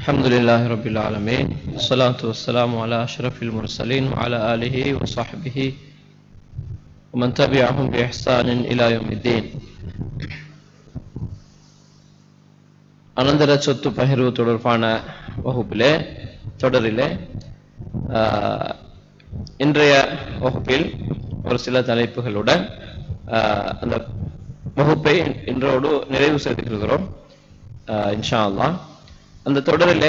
الحمد لله رب العالمين والصلاة والسلام على أشرف المرسلين وعلى آله وصحبه ومن تبعهم بإحسان إلى يوم الدين. அனந்தர சொத்து பகிர்வு தொடர்பான வகுப்பிலே தொடரிலே இன்றைய வகுப்பில் ஒரு சில தலைப்புகளுடன் அந்த வகுப்பை இன்றோடு நிறைவு செய்திருக்கிறோம் இன்ஷா அல்லாஹ். அந்த தொடரிலே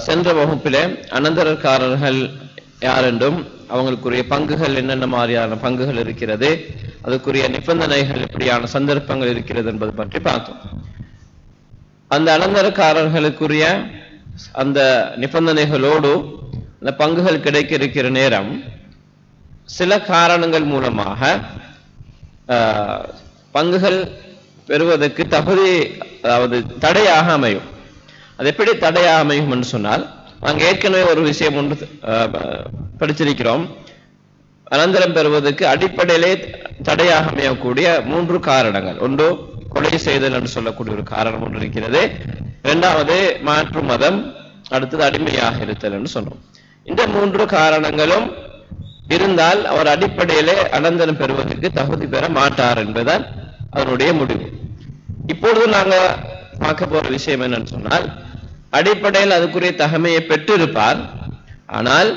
சென்ற வகுப்பிலே அனந்தரக்காரர்கள் யார் என்றும் அவங்களுக்குரிய பங்குகள் என்னென்ன மாதிரியான பங்குகள் இருக்கிறது, அதுக்குரிய நிபந்தனைகள் எப்படியான சந்தர்ப்பங்கள் இருக்கிறது என்பது பற்றி பார்த்தோம். அந்த அனந்தரக்காரர்களுக்குரிய அந்த நிபந்தனைகளோடு அந்த பங்குகள் கிடைக்க இருக்கிற நேரம் சில காரணங்கள் மூலமாக பங்குகள் பெறுவதற்கு தகுதி, அதாவது தடையாக அமையும். அது எப்படி தடையாக அமையும் என்று சொன்னால், நாங்கள் ஏற்கனவே ஒரு விஷயம் ஒன்று படிச்சிருக்கிறோம். அனந்தரம் பெறுவதற்கு அடிப்படையிலே தடையாக அமையக்கூடிய 3 காரணங்கள். ஒன்று கொலை செய்தல் என்று சொல்லக்கூடிய ஒரு காரணம் ஒன்று இருக்கிறது. இரண்டாவது மாற்று மதம், அடுத்தது அடிமையாக இருத்தல் என்று சொன்னோம். இந்த 3 காரணங்களும் இருந்தால் அவர் அடிப்படையிலே அனந்தரம் பெறுவதற்கு தகுதி பெற மாட்டார் என்பதுதான் அதனுடைய முடிவு. இப்பொழுது நாங்க பார்க்க போற விஷயம் என்னன்னு சொன்னால், அடிப்படையில் அதுக்குரிய தகமையை பெற்றிருப்பார். ஆனால்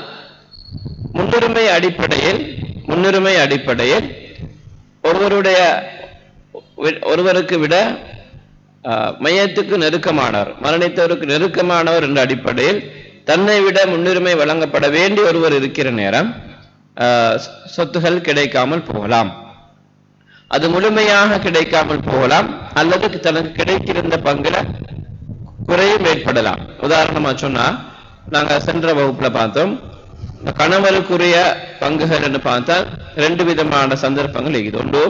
முன்னுரிமை அடிப்படையில் ஒருவருக்கு விட மையத்துக்கு நெருக்கமானவர், மரணித்தவருக்கு நெருக்கமானவர் என்ற அடிப்படையில் தன்னை விட முன்னுரிமை வழங்கப்பட வேண்டிய ஒருவர் இருக்கிற நேரம் சொத்துகள் கிடைக்காமல் போகலாம். அது முழுமையாக கிடைக்காமல் போகலாம், அல்லது தனக்கு கிடைக்கின்ற பங்குல குறையும் ஏற்படலாம். உதாரணமா சொன்னா, நாங்க சென்ற வகுப்புல பார்த்தோம், கணவருக்குரிய பங்குகள் என்று பார்த்தால் 2 விதமான சந்தர்ப்பங்கள் இருக்குது. ஒன்று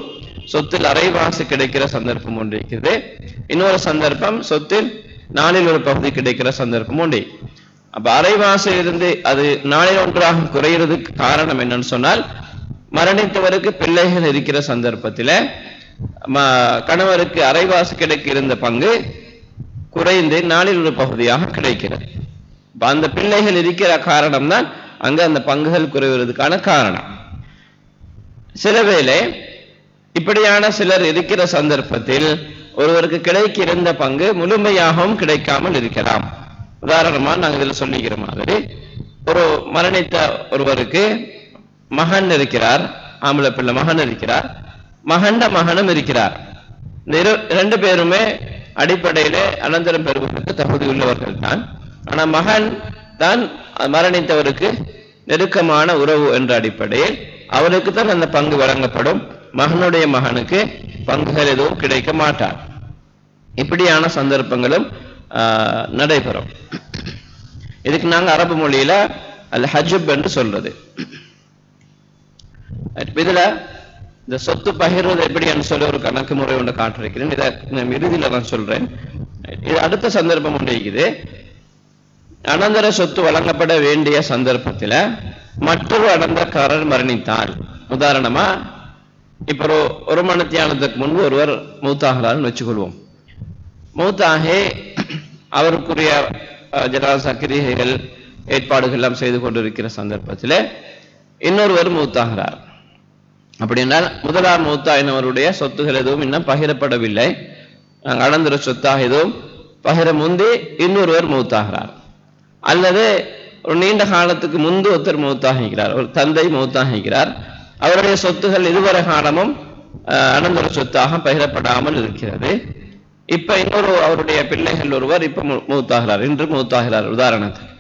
சொத்தில் அரைவாசி கிடைக்கிற சந்தர்ப்பம் ஒன்று இருக்குது. இன்னொரு சந்தர்ப்பம் சொத்தில் 4 ஒரு பகுதி கிடைக்கிற சந்தர்ப்பம் உண்டு. அப்ப அரைவாசி இருந்து அது 4 குறைகிறதுக்கு காரணம் என்னன்னு சொன்னால், மரணித்தவருக்கு பிள்ளைகள் இருக்கிற சந்தர்ப்பத்தில் கணவருக்கு அரைவாசி கிடைக்க இருந்த பங்கு குறைந்து 4 ஒரு பகுதியாக கிடைக்கிறது. அந்த பிள்ளைகள் இருக்கிற காரணம் தான் அங்க அந்த பங்குகள் குறைவதற்கான காரணம். சில வேளை இப்படியான சிலர் இருக்கிற சந்தர்ப்பத்தில் ஒருவருக்கு கிடைக்க இருந்த பங்கு முழுமையாகவும் கிடைக்காமல் இருக்கலாம். உதாரணமா நாங்கள் இதில் சொல்லிக்கிற மாதிரி, ஒரு மரணித்த ஒருவருக்கு மகன் இருக்கிறார், ஆம்பளை பிள்ளை மகன் இருக்கிறார், மகனும் இருக்கிறார். இந்த 2 பேருமே அடிப்படையிலே அனந்தரம் பெறுவதற்கு தகுதி உள்ளவர்கள் தான். ஆனா மகன் தான் மரணித்தவருக்கு நெருக்கமான உறவு என்ற அடிப்படையில் அவருக்கு தான் அந்த பங்கு வழங்கப்படும். மகனுடைய மகனுக்கு பங்குகள் எதுவும் கிடைக்க மாட்டார். இப்படியான சந்தர்ப்பங்களும் நடைபெறும். இதுக்கு நாங்க அரபு மொழியில அல் ஹஜ்ப் என்று சொல்றது. இதுல இந்த சொத்து பகிர்வது எப்படின்னு சொல்லி ஒரு கணக்கு முறை ஒன்று காட்டிருக்கிறேன். இதை இறுதியில நான் சொல்றேன். இது அடுத்த சந்தர்ப்பம் ஒன்று இருக்குது. அனந்தர சொத்து வழங்கப்பட வேண்டிய சந்தர்ப்பத்தில் மற்றொரு அனந்தரக்காரர் மரணித்தால், உதாரணமா இப்ப ஒரு மணித்தியானத்துக்கு முன்பு ஒருவர் மூத்தாகிறார்னு வச்சுக்கொள்வோம். மூத்தாகி அவருக்குரிய ஜனாசா கிரிகைகள் ஏற்பாடுகள் எல்லாம் செய்து கொண்டிருக்கிற சந்தர்ப்பத்தில் இன்னொருவர் மூத்தாகிறார். அப்படி என்றால் முதலாம் மூத்தாயினவருடைய சொத்துகள் எதுவும் இன்னும் பகிரப்படவில்லை, அனந்தர சொத்தாக எதுவும் பகிர முந்தி இன்னொருவர் மூத்தாகிறார். அல்லது ஒரு நீண்ட காலத்துக்கு முன்பு ஒருத்தர் மூத்தாகிறார், ஒரு தந்தை மூத்தாகிறார், அவருடைய சொத்துகள் இதுவரை காலமும் அனந்தர சொத்தாக பகிரப்படாமல் இருக்கிறது. இப்ப இன்னொரு அவருடைய பிள்ளைகள் ஒருவர் இப்ப மூத்தாகிறார், இன்று மூத்தாகிறார் உதாரணத்துக்கு.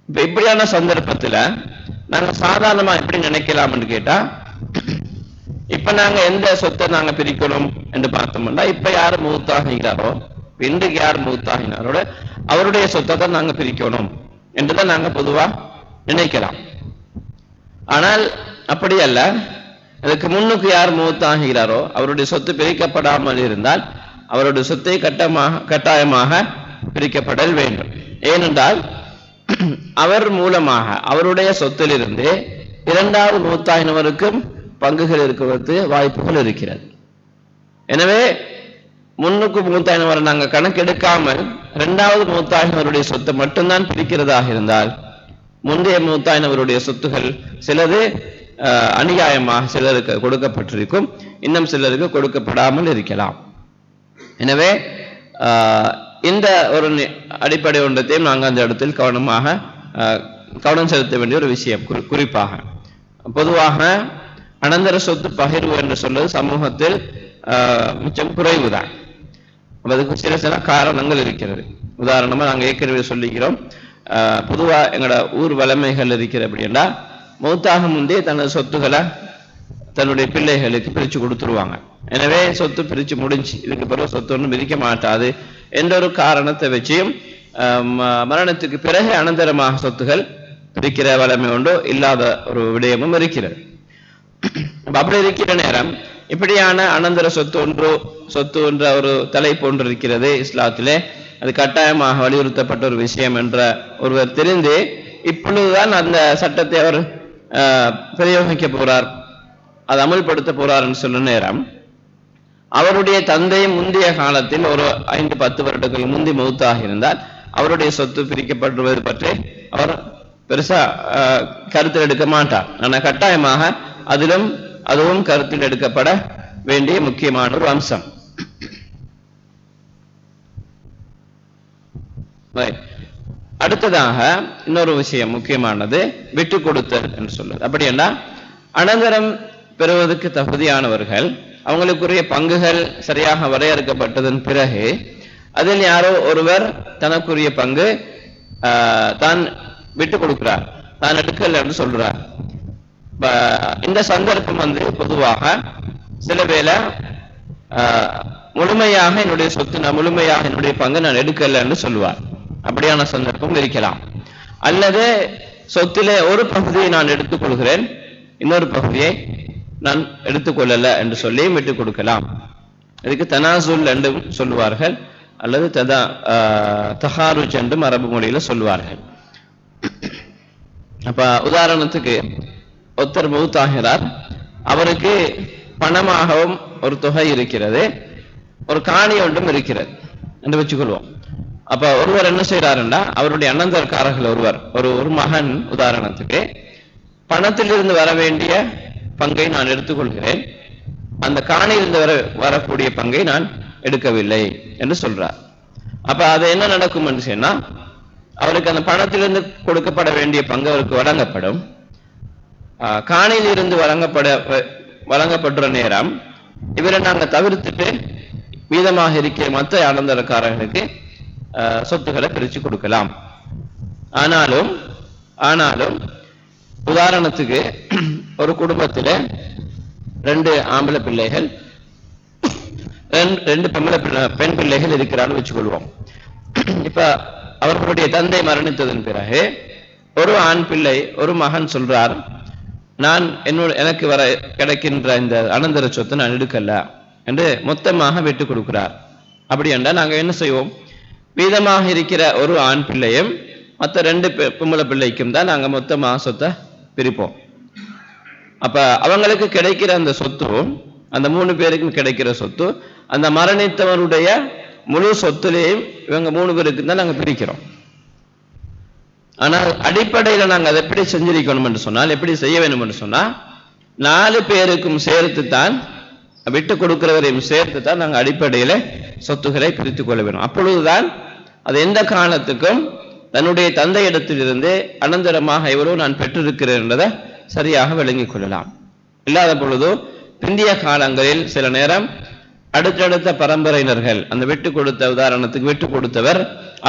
இப்ப இப்படியான சந்தர்ப்பத்துல நாங்க சாதாரணமா எப்படி நினைக்கலாம் என்று கேட்டா, இப்ப நாங்க எந்த சொத்தை நாங்க பிரிக்கணும் என்று பார்த்தோம்னா, இப்ப யாரு மூத்தாகிறாரோ, இன்றைக்கு யார் மூத்தாகினாரோட அவருடைய சொத்தை தான் நாங்க பிரிக்கணும் என்றுதான் நாங்க பொதுவா நினைக்கலாம். ஆனால் அப்படி அல்ல. இதுக்கு முன்னுக்கு யார் மூத்தாகிறாரோ அவருடைய சொத்து பிரிக்கப்படாமல் இருந்தால் அவருடைய சொத்தை கட்டாயமாக பிரிக்கப்படல் வேண்டும். ஏனென்றால் அவர் மூலமாக அவருடைய சொத்திலிருந்து 2வது மூத்தாயினவருக்கும் பங்குகள் இருக்கிறது வாய்ப்புகள் இருக்கிறது. எனவே முன்னுக்கு மூத்தாயினவரை நாங்கள் கணக்கெடுக்காமல் இரண்டாவது மூத்தாயினவருடைய சொத்தை மட்டும்தான் பிரிக்கிறதாக இருந்தால் முந்தைய மூத்தாயினவருடைய சொத்துகள் சிலது அநியாயமாக சிலருக்கு கொடுக்கப்பட்டிருக்கும், இன்னும் சிலருக்கு கொடுக்கப்படாமல் இருக்கலாம். எனவே இந்த ஒரு அடிப்படை ஒன்றத்தையும் நாங்கள் அந்த இடத்தில் கவனம் செலுத்த வேண்டிய ஒரு விஷயம். குறிப்பாக பொதுவாக அனந்தர சொத்து பகிர்வு என்று சொல்வது சமூகத்தில் மிச்சம் குறைவுதான். அதுக்கு சில காரணங்கள் இருக்கிறது. உதாரணமா நாங்கள் ஏற்கனவே சொல்லிக்கிறோம், பொதுவா எங்களோட ஊர் வளமைகள் இருக்கிற அப்படின்னா மௌத்தாக முந்தே தனது சொத்துக்களை தன்னுடைய பிள்ளைகளுக்கு பிரித்து கொடுத்துருவாங்க. எனவே சொத்து பிரித்து முடிஞ்சு இதுக்கு பிறகு சொத்து ஒன்றும் பிரிக்க மாட்டாது என்ற ஒரு காரணத்தை வச்சியும் மரணத்துக்கு பிறகு அனந்தரமாக சொத்துகள் பிரிக்கிற வளமை ஒன்றோ இல்லாத ஒரு விடயமும் இருக்கிறது. அப்படி இருக்கிற நேரம் இப்படியான அனந்தர சொத்து என்ற ஒரு தலைப்பு ஒன்று இருக்கிறது இஸ்லாத்திலே. அது கட்டாயமாக வலியுறுத்தப்பட்ட ஒரு விஷயம் என்ற ஒருவர் தெரிந்து இப்பொழுதுதான் அந்த சட்டத்தை அவர் பிரயோகிக்க போறார், அது அமல்படுத்த போறார் சொல்ல நேரம் அவருடைய தந்தை முந்தைய காலத்தில் ஒரு 5-10 வருடங்கள் முந்தி மௌத்தாக இருந்தால் அவருடைய சொத்து பிரிக்கப்படுவது பற்றி அவர் பெருசா கருத்தில் எடுக்க மாட்டார். ஆனால் கட்டாயமாக அதுவும் கருத்தில் எடுக்கப்பட வேண்டிய முக்கியமான ஒரு அம்சம். அடுத்ததாக இன்னொரு விஷயம் முக்கியமானது விட்டு கொடுத்தல் என்று சொல்லுது. அப்படி என்றால் அனந்தரம் பெறுவதற்கு தகுதியானவர்கள் அவங்களுக்குரிய பங்குகள் சரியாக வரையறுக்கப்பட்டதன் பிறகு அதில் யாரோ ஒருவர் தனக்குரிய பங்கு தான் விட்டு கொடுக்கிறார், தான் எடுக்கல் என்று சொல்றார். இந்த சந்தர்ப்பம் பொதுவாக சில வேளை முழுமையாக என்னுடைய சொத்து முழுமையாக என்னுடைய பங்கு நான் எடுக்கல என்று சொல்லுவார். அப்படியான சந்தர்ப்பம் இருக்கலாம். அல்லது சொத்திலே ஒரு பகுதியை நான் எடுத்துக்கொள்கிறேன், இன்னொரு பகுதியை நான் எடுத்துக்கொள்ளல என்று சொல்லி விட்டுக் கொடுக்கலாம். இதுக்கு தனாசுல் என்றும் சொல்லுவார்கள், அல்லது தஹாருஜ் என்றும் அரபு மொழியில சொல்லுவார்கள். அப்ப உதாரணத்துக்கு ஒருத்தர் மௌத்தாகிறார், அவருக்கு பணமாகவும் ஒரு தொகை இருக்கிறது, ஒரு காணி ஒன்றும் இருக்கிறது என்று வச்சுக்கொள்வோம். அப்ப ஒருவர் என்ன செய்யறாருன்னா அவருடைய அனந்தரக்காரர்கள் ஒரு மகன் உதாரணத்துக்கு பணத்திலிருந்து வர வேண்டிய பங்கை நான் எடுத்துக்கொள்கிறேன், அந்த காணியிலிருந்து வரக்கூடிய பங்கை நான் எடுக்கவில்லை என்று சொல்றார். அப்ப அது என்ன நடக்கும் என்று சொன்னா அவருக்கு அந்த பணத்திலிருந்து கொடுக்கப்பட வேண்டிய பங்கு அவருக்கு வழங்கப்படும். காணியில் இருந்து வழங்கப்படுற நேரம் இவரை நாங்க தவிர்த்துட்டு மீதமாக இருக்கிற மற்ற அனந்தரக்காரர்களுக்கு சொத்துக்களை பிரிச்சு கொடுக்கலாம். ஆனாலும் உதாரணத்துக்கு ஒரு குடும்பத்துல 2 ஆம்பளை பிள்ளைகள் 2 பெண் பிள்ளைகள் இருக்கிறான்னு வச்சுக்கொள்வோம். இப்ப அவர்களுடைய தந்தை மரணித்ததன் பிறகு ஒரு ஆண் பிள்ளை ஒரு மகன் சொல்றார், நான் எனக்கு வர கிடைக்கின்ற இந்த அனந்தர சொத்தை நான் எடுக்கல என்று மொத்தமாக விட்டு கொடுக்கிறார். அப்படி என்றால் நாங்க என்ன செய்வோம், மீதமாக இருக்கிற ஒரு ஆண் பிள்ளையும் மற்ற 2 பொம்பளை பிள்ளைக்கும் தான் நாங்க மொத்தமாக சொத்தை பிரிப்போம். அப்ப அவங்களுக்கு கிடைக்கிற அந்த சொத்து, அந்த 3 பேருக்கும் கிடைக்கிற சொத்து அந்த மரணித்தவருடைய முழு சொத்துலேயும் இவங்க 3 பேருக்கு தான் நாங்க பிரிக்கிறோம். ஆனால் அடிப்படையில் நாங்கள் அதை எப்படி செஞ்சிருக்கணும் என்று சொன்னால், எப்படி செய்ய வேண்டும் என்று சொன்னால் 4 பேருக்கும் சேர்த்து தான், விட்டு கொடுக்கிறவரையும் சேர்த்து தான் நாங்கள் அடிப்படையில் சொத்துக்களை பிரித்துக் கொள்ள வேண்டும். அப்பொழுதுதான் அது எந்த காலத்துக்கும் தன்னுடைய தந்தையிடத்திலிருந்து அனந்தரமாக எவ்வளவு நான் பெற்றிருக்கிறேன் என்பதை சரியாக விளங்கிக் கொள்ளலாம். இல்லாத பொழுதோ பிந்திய காலங்களில் சில நேரம் அடுத்தடுத்த பரம்பரையினர்கள் அந்த விட்டு கொடுத்த உதாரணத்துக்கு விட்டு கொடுத்தவர்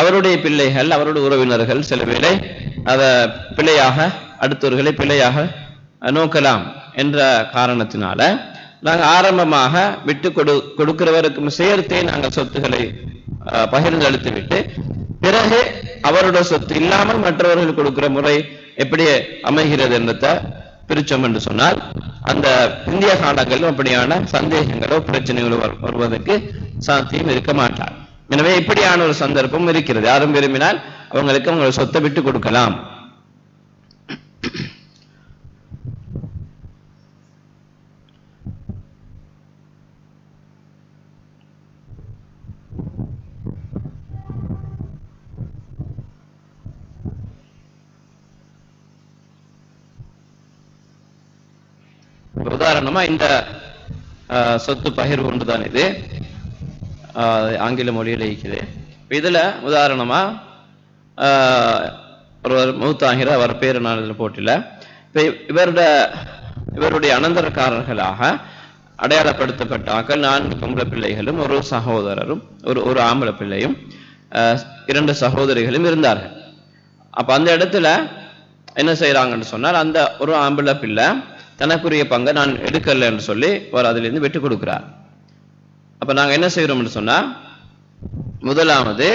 அவருடைய பிள்ளைகள் அவருடைய உறவினர்கள் சில வேளை அதை பிள்ளையாக அடுத்தவர்களை பிள்ளையாக நோக்கலாம் என்ற காரணத்தினால நாங்கள் ஆரம்பமாக விட்டு கொடுக்கிறவருக்கும் சேர்த்தே நாங்கள் சொத்துக்களை பகிர்ந்து அளித்து விட்டு பிறகு அவருடைய சொத்து இல்லாமல் மற்றவர்கள் கொடுக்கிற முறை எப்படி அமைகிறது என்றதை பிரிச்சோம் என்று சொன்னால் அந்த இந்திய காலங்களிலும் அப்படியான சந்தேகங்களோ பிரச்சனைகளோ வருவதற்கு சாத்தியம் இருக்க மாட்டார். எனவே இப்படியான ஒரு சந்தர்ப்பம் இருக்கிறது. யாரும் விரும்பினால் அவங்களுக்கு அவங்க சொத்தை விட்டு கொடுக்கலாம். உதாரணமா இந்த சொத்து பகிர்வு ஒன்றுதான் இது, ஆங்கில மொழியில் இருக்குது. இதுல உதாரணமா ஒருவர் மௌத்தாகிற அவர் பேரு நான் இதில் போட்டில. இவருடைய அனந்தரக்காரர்களாக அடையாளப்படுத்தப்பட்ட ஆக்கள் 4 பொம்பளை பிள்ளைகளும் ஒரு சகோதரரும் ஒரு ஆம்பளை பிள்ளையும் 2 சகோதரிகளும் இருந்தார்கள். அப்ப அந்த இடத்துல என்ன செய்யறாங்கன்னு சொன்னால், அந்த ஒரு ஆம்பளை பிள்ளை தனக்குரிய பங்கை நான் எடுக்கல என்று சொல்லி அவர் அதிலிருந்து விட்டு கொடுக்கிறார். அப்ப நாங்க என்ன செய்யறோம்னு சொன்னா, முதலாவது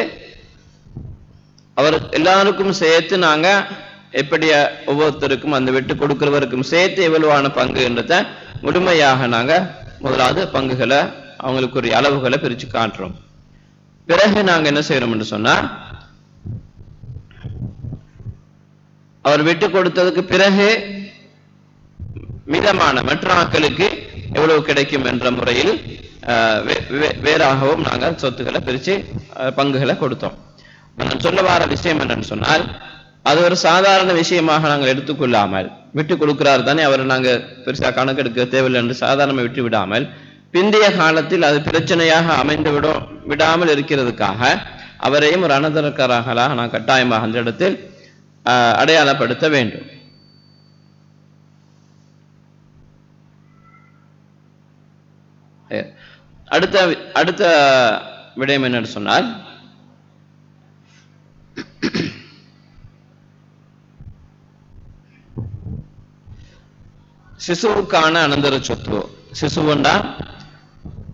அவர் எல்லாருக்கும் சேர்த்து நாங்க எப்படி ஒவ்வொருத்தருக்கும் அந்த விட்டு கொடுக்கிறவருக்கும் சேர்த்து எவ்வளவான பங்கு என்றத முழுமையாக நாங்க முதலாவது பங்குகளை அவங்களுக்குரிய அளவுகளை பிரிச்சு காட்டுறோம். பிறகு நாங்க என்ன செய்யறோம் என்று சொன்னா, அவர் விட்டு கொடுத்ததுக்கு பிறகு மிதமான மற்ற ஆட்களுக்கு எவ்வளவு கிடைக்கும் என்ற முறையில் வேறாகவும் நாங்கள் சொத்துக்களை பிரிச்சு பங்குகளை கொடுத்தோம். நான் சொல்ல வர விஷயம் என்னன்னு சொன்னால், அது ஒரு சாதாரண விஷயமாக நாங்கள் எடுத்துக்கொள்ளாமல், விட்டு கொடுக்கிறார் தானே அவர் நாங்க பெருசா கணக்கெடுக்க தேவையில்லை என்று சாதாரணமாக விட்டு விடாமல், பிந்தைய காலத்தில் அது பிரச்சனையாக அமைந்து விடாமல் இருக்கிறதுக்காக அவரையும் ஒரு அனந்தரக்காரர்களாக நான் கட்டாயமாக அந்த இடத்தில் அடையாளப்படுத்த வேண்டும். அடுத்த விடயம் என்னன்னு சொன்னால், சிசுவுக்கான அனந்தர சொத்து. சிசுவண்டா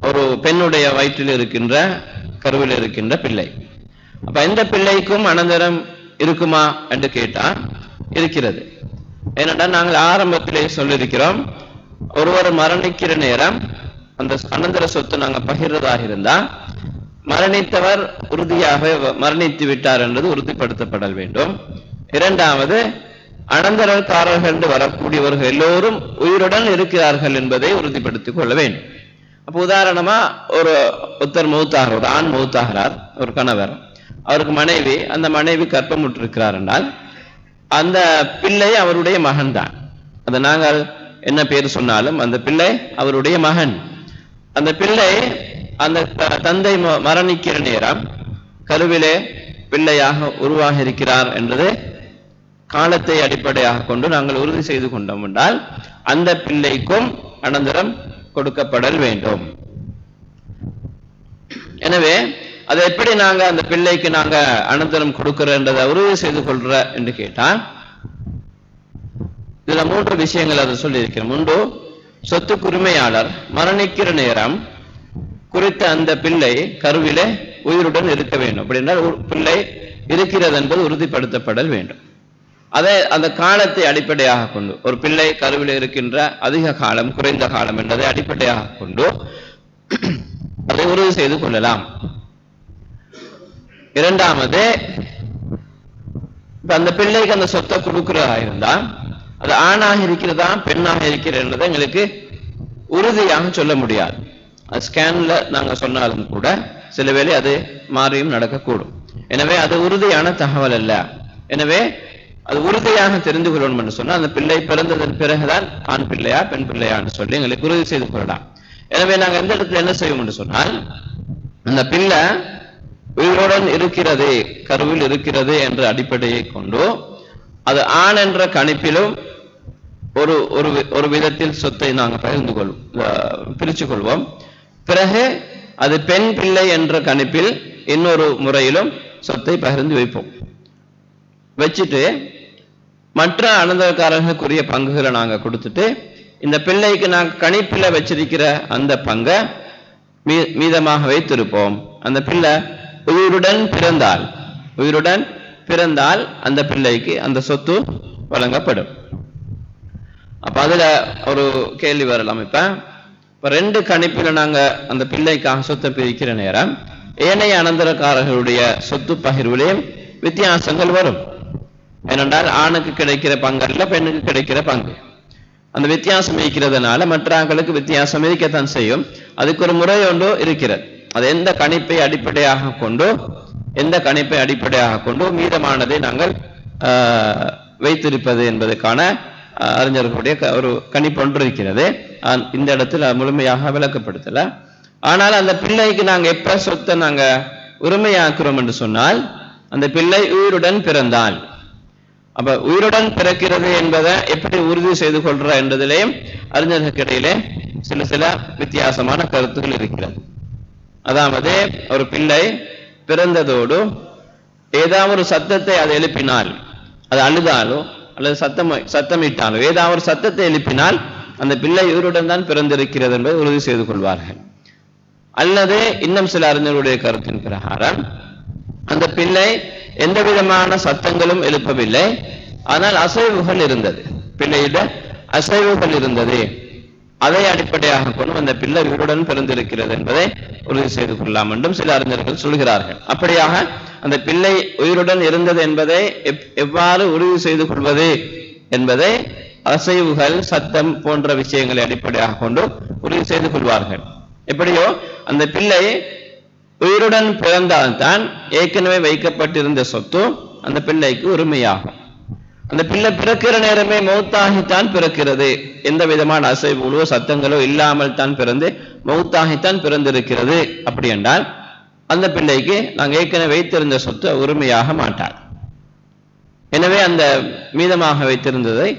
ஒரு பெண்ணுடைய வயிற்றில் இருக்கின்ற கருவில் இருக்கின்ற பிள்ளை. அப்ப எந்த பிள்ளைக்கும் அனந்தரம் இருக்குமா என்று கேட்டா இருக்கிறது. ஏனென்றால் நாங்கள் ஆரம்பத்திலே சொல்லியிருக்கிறோம், ஒருவர் மரணிக்கிற நேரம் அந்த அனந்தர சொத்து நாங்க பகிர்றதாக இருந்தா, மரணித்தவர் உறுதியாக மரணித்து விட்டார் என்பது உறுதிப்படுத்தப்பட வேண்டும். இரண்டாவது, அனந்தரக்காரர்கள் என்று வரக்கூடியவர்கள் எல்லோரும் உயிருடன் இருக்கிறார்கள் என்பதை உறுதிப்படுத்திக் கொள்ள வேண்டும். அப்ப உதாரணமா ஒருத்தர் மௌத்தாகிறார், ஒரு ஆண் மௌத்தாகிறார், ஒரு கணவர், அவருக்கு மனைவி, அந்த மனைவி கற்பமுற்றிருக்கிறார் என்றால் அந்த பிள்ளை அவருடைய மகன் தான். அதை நாங்கள் என்ன பேர் சொன்னாலும் அந்த பிள்ளை அவருடைய மகன். அந்த பிள்ளை அந்த தந்தை மரணிக்கிற நேரம் கருவிலே பிள்ளையாக உருவாகி இருக்கிறார் என்றது காலத்தை அடிப்படையாக கொண்டு நாங்கள் உறுதி செய்து கொண்டோம் என்றால் அந்த பிள்ளைக்கும் அனந்தரம் கொடுக்கப்படல் வேண்டும். எனவே அதை எப்படி நாங்க அந்த பிள்ளைக்கு நாங்க அனந்தரம் கொடுக்கிறன்றதை உறுதி செய்து கொள்ற என்று கேட்டால், இதுல 3 விஷயங்கள் அதை சொல்லி இருக்கிறோம். ஒன்று, சொத்துக்குரிமையாளர் மரணிக்கிற நேரம் குறித்த அந்த பிள்ளை கருவிலே உயிருடன் இருக்க வேண்டும். அப்படின்னால் பிள்ளை இருக்கிறது என்பது உறுதிப்படுத்தப்படல் வேண்டும். அதை அந்த காலத்தை அடிப்படையாக கொண்டு, ஒரு பிள்ளை கருவில் இருக்கின்ற அதிக காலம் குறைந்த காலம் என்பதை அடிப்படையாக கொண்டு அதை உறுதி செய்து கொள்ளலாம். இரண்டாவது, அந்த பிள்ளைக்கு அந்த சொத்தை கொடுக்கிறதா இருந்தா அது ஆணாக இருக்கிறதா பெண்ணாக இருக்கிறது என்றதை எங்களுக்கு உறுதியாக சொல்ல முடியாது. ஸ்கேன்ல நாங்க சொன்னாலும் கூட சில வேளை அது மாறியும் நடக்கக்கூடும். எனவே அது உறுதியான தகவல் அல்ல. எனவே அது உறுதியாக தெரிந்து கொள்ளணும் என்று சொன்னால் அந்த பிள்ளை பிறந்ததன் பிறகுதான் ஆண் பிள்ளையா பெண் பிள்ளையான்னு சொல்லி எங்களுக்கு உறுதி செய்து கொள்ளலாம். எனவே நாங்கள் எந்த இடத்துல என்ன செய்வோம் என்று சொன்னால், அந்த பிள்ளை உயிருடன் இருக்கிறது, கருவில் இருக்கிறது என்ற அடிப்படையை கொண்டு அது ஆண் என்ற கணிப்பிலும் ஒரு விதத்தில் சொத்தை நாங்கள் பிரிச்சு கொள்வோம். பிறகு அது பெண் பிள்ளை என்ற கணிப்பில் இன்னொரு முறையிலும் சொத்தை பகிர்ந்து வைப்போம். வச்சுட்டு மற்ற அனந்தரக்காரர்களுக்குரிய பங்குகளை நாங்க கொடுத்துட்டு, இந்த பிள்ளைக்கு நாங்கள் கணிப்பில் வச்சிருக்கிற அந்த பங்கை மீதமாக வைத்திருப்போம். அந்த பிள்ளை உயிருடன் பிறந்தால் அந்த பிள்ளைக்கு அந்த சொத்து வழங்கப்படும். அப்ப அதுல ஒரு கேள்வி வரலாம். இப்ப 2 கணிப்பில நாங்க அந்த பிள்ளைக்காக சொத்தை பிரிக்கிற நேரம் ஏனைய அனந்தரக்காரர்களுடைய சொத்து பகிர்விலையும் வித்தியாசங்கள் வரும். ஏனென்றால் ஆணுக்கு கிடைக்கிற பங்கல்ல பெண்ணுக்கு கிடைக்கிற பங்கு அந்த வித்தியாசம் இருக்கிறதுனால மற்ற ஆட்களுக்கு வித்தியாசம் இருக்கத்தான் செய்யும். அதுக்கு ஒரு முறை ஒன்று இருக்கிறது. அது எந்த கணிப்பை அடிப்படையாக கொண்டு மீதமானதை நாங்கள் வைத்திருப்பது என்பதற்கான அறிஞர்களுடைய ஒரு கணிப்பு ஒன்று இருக்கிறது. இந்த இடத்துல முழுமையாக விளக்கப்படுத்தல. ஆனால் அந்த பிள்ளைக்கு நாங்க எப்ப சொத்தை நாங்க உரிமையாக்குறோம் என்று சொன்னால் அந்த பிள்ளை உயிருடன் பிறந்தால். அப்ப உயிருடன் பிறக்கிறது என்பதை எப்படி உறுதி செய்து கொள்ற என்பதிலேயும் அறிஞர்களுக்கு இடையிலே சில வித்தியாசமான கருத்துக்கள் இருக்கிறது. அதாவது ஒரு பிள்ளை பிறந்ததோடு ஏதாவது ஒரு சத்தத்தை அது எழுப்பினால், அது அழுதாலோ அல்லது சத்தமிட்டாலோ ஏதாவது ஒரு சத்தத்தை எழுப்பினால் அந்த பிள்ளை உயிருடன் தான் பிறந்திருக்கிறது என்பதை உறுதி செய்து கொள்வார்கள். அல்லது இன்னும் சில அறிஞர்களுடைய கருத்தின் பிரகாரம் அந்த பிள்ளை எந்த விதமான சத்தங்களும் எழுப்பவில்லை, ஆனால் அசைவுகள் இருந்தது, பிள்ளையிட அசைவுகள் இருந்தது, அதை அடிப்படையாக கொண்டு அந்த பிள்ளை உயிருடன் பிறந்திருக்கிறது என்பதை உறுதி செய்து கொள்ளலாம் என்றும் சில அறிஞர்கள் சொல்கிறார்கள். அப்படியாக அந்த பிள்ளை உயிருடன் இருந்தது என்பதை எவ்வாறு உறுதி செய்து கொள்வது என்பதை அசைவுகள் சத்தம் போன்ற விஷயங்களை அடிப்படையாக கொண்டு உறுதி செய்து கொள்வார்கள். எப்படியோ அந்த பிள்ளை உயிருடன் பிறந்தால்தான் ஏற்கனவே வைக்கப்பட்டிருந்த சொத்து அந்த பிள்ளைக்கு உரிமையாகும். அந்த பிள்ளை பிறக்கிற நேரமே மௌத்தாகித்தான் பிறக்கிறது, எந்த விதமான அசைவுகளோ சத்தங்களோ இல்லாமல் தான் பிறந்து மௌத்தாகித்தான் பிறந்திருக்கிறது. அப்படி என்றால் அந்த பிள்ளைக்கு நாங்கள் ஏற்கனவே வைத்திருந்த சொத்து உரிமையாக மாட்டார். எனவே அந்த மீதமாக வைத்திருந்ததை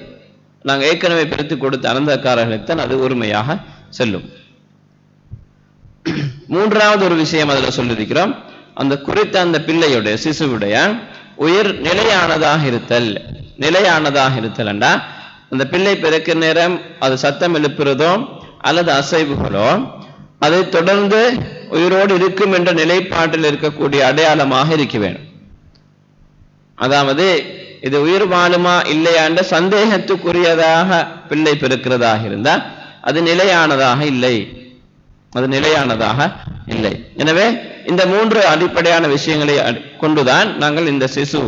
நாங்கள் ஏற்கனவே பிரித்து கொடுத்த அனந்தக்காரர்களுக்கு தான் அது உரிமையாக செல்லும். மூன்றாவது ஒரு விஷயம் அதில் சொல்லியிருக்கிறோம், அந்த குறித்த அந்த பிள்ளையுடைய சிசுவுடைய உயிர் நிலையானதாக இருத்தல். நிலையானதாக இருத்தல் என்றா அந்த பிள்ளை பிறக்கிற நேரம் அது சத்தம் எழுப்புறதோ அல்லது அசைவுகளோ அதை தொடர்ந்து உயிரோடு இருக்கும் என்ற நிலைப்பாட்டில் இருக்கக்கூடிய அடையாளமாக இருக்க வேண்டும். அதாவது இது உயிர் வாழுமா இல்லையா என்ற சந்தேகத்துக்குரியதாக பிள்ளை பிறக்கிறதாக இருந்தால் அது நிலையானதாக இல்லை, அது நிலையானதாக இல்லை. எனவே இந்த மூன்று அடிப்படையான விஷயங்களை கொண்டுதான் நாங்கள் இந்த சிசு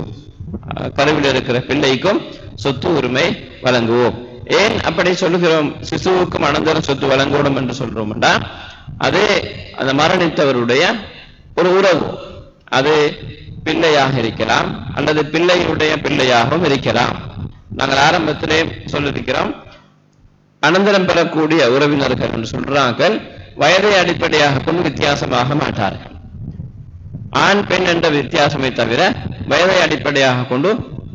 கருவில் இருக்கிற பிள்ளைக்கும் சொத்து உரிமை வழங்குவோம். ஏன் அப்படி சொல்லுகிறோம், சிசுவுக்கும் அனந்தர சொத்து வழங்கணும் என்று சொல்றோம் என்றால் அது அந்த மரணித்தவருடைய ஒரு உறவு, அது பிள்ளையாக இருக்கலாம் அல்லது பிள்ளையுடைய பிள்ளையாகவும் இருக்கலாம். நாங்கள் ஆரம்பத்திலே சொல்லியிருக்கிறோம், அனந்தரம் பெறக்கூடிய உறவினர்கள் என்று சொல்றார்கள் வயதை அடிப்படையாக கொண்டு வித்தியாசமாக மாட்டார்கள். ஆண் பெண் என்ற வித்தியாசமை தவிர வயதை அடிப்படையாக கொண்டு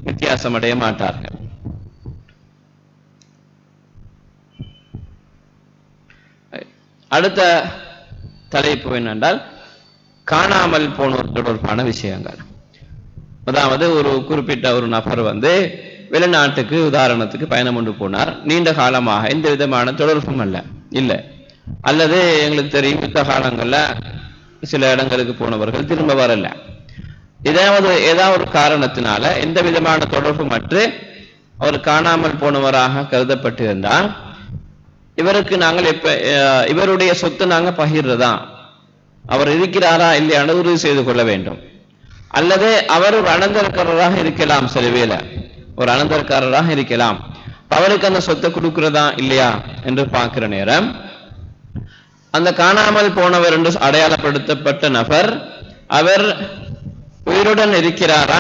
வித்தியாசம் அடைய மாட்டார்கள். அடுத்த தலைப்பு என்னென்றால் காணாமல் போனோர் தொடர்பான விஷயங்கள். அதாவது ஒரு குறிப்பிட்ட ஒரு நபர் வெளிநாட்டுக்கு உதாரணத்துக்கு பயணம் கொண்டு போனார், நீண்ட காலமாக எந்த விதமான தொடர்பும் இல்லை, அல்லது எங்களுக்கு தெரியும் யுத்த காலங்கள்ல சில இடங்களுக்கு போனவர்கள் திரும்ப வரல, ஏதாவது ஒரு காரணத்தினால எந்த விதமான தொடர்பு மற்ற அவர் காணாமல் போனவராக கருதப்பட்டிருந்தால் இவருக்கு நாங்கள் இவருடைய சொத்து நாங்க பகிர்றதா, அவர் இருக்கிறாரா இல்லையான்னு உறுதி செய்து கொள்ள வேண்டும். அல்லது அவர் ஒரு அனந்தரக்காரராக இருக்கலாம், சில வேளை ஒரு அனந்தரக்காரராக இருக்கலாம், அவருக்கு அந்த சொத்தை கொடுக்கிறதா இல்லையா என்று பார்க்கிற நேரம் அந்த காணாமல் போனவர் என்று அடையாளப்படுத்தப்பட்ட நபர் அவர் உயிருடன் இருக்கிறாரா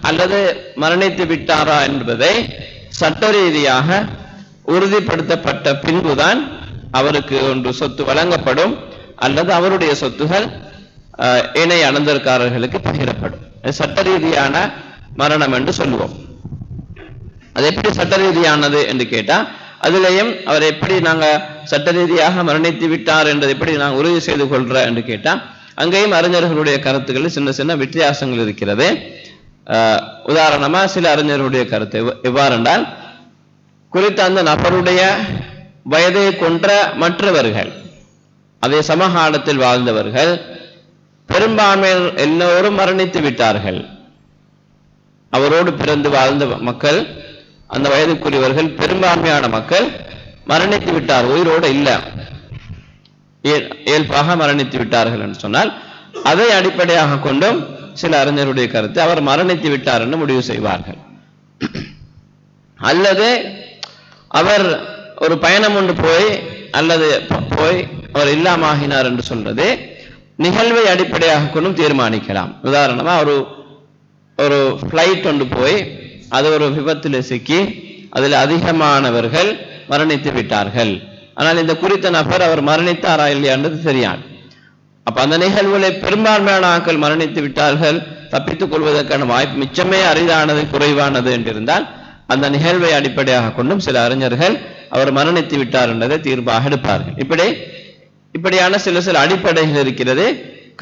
அல்லது மரணித்து விட்டாரா என்பதை சட்ட ரீதியாக உறுதிப்படுத்தப்பட்ட பின்புதான் அவருக்கு ஒன்று சொத்து வழங்கப்படும் அல்லது அவருடைய சொத்துகள் ஏனைய அனந்தரக்காரர்களுக்கு பகிரப்படும். சட்ட ரீதியான மரணம் என்று சொல்லுவோம். அது எப்படி சட்ட ரீதியானது என்று கேட்டா அதிலேயும் அவர் எப்படி நாங்க சட்ட ரீதியாக மரணித்து விட்டார் என்றதை எப்படி நாங்கள் உறுதி செய்து கொள்ற என்று கேட்டா அங்கேயும் அறிஞர்களுடைய கருத்துக்களில் சின்ன சின்ன வித்தியாசங்கள் இருக்கிறது. உதாரணமா சில அறிஞர்களுடைய கருத்து எவ்வாறென்றால், குறித்த அந்த நபருடைய வயதை கொன்ற மற்றவர்கள், அதே சமகாலத்தில் வாழ்ந்தவர்கள் பெரும்பான்மையினர் எல்லோரும் மரணித்து விட்டார்கள். அவரோடு பிறந்து வாழ்ந்த மக்கள், அந்த வயதுக்குரியவர்கள் பெரும்பான்மையான மக்கள் மரணித்து விட்டார், உயிரோடு இல்ல, இயல்பாக மரணித்து விட்டார்கள் என்று சொன்னால் அதை அடிப்படையாக கொண்டும் சில அறிஞருடைய கருத்து அவர் மரணித்து விட்டார் என்று முடிவு செய்வார்கள். அல்லது அவர் ஒரு பயணம் ஒன்று போய் அவர் இல்லாமாகினார் என்று சொல்றது நிகழ்வை அடிப்படையாக கொண்டும் தீர்மானிக்கலாம். உதாரணமா ஒரு ஃபிளைட் ஒன்று போய் அது ஒரு விபத்தில் சிக்கி அதில் அதிகமானவர்கள் மரணித்து விட்டார்கள். ஆனால் இந்த குறித்த நபர் அவர் மரணித்தாரா இல்லையான்றது தெரியாது. அப்ப அந்த நிகழ்வுகளை பெரும்பான்மையான ஆட்கள் மரணித்து விட்டார்கள், தப்பித்துக் கொள்வதற்கான வாய்ப்பு மிச்சமே அரிதானது, குறைவானது என்றிருந்தால் அந்த நிகழ்வை அடிப்படையாக கொண்டும் சில அறிஞர்கள் அவர் மரணித்து விட்டார் என்பதை தீர்ப்பாக எடுப்பார்கள். இப்படியான சில அடிப்படைகள் இருக்கிறது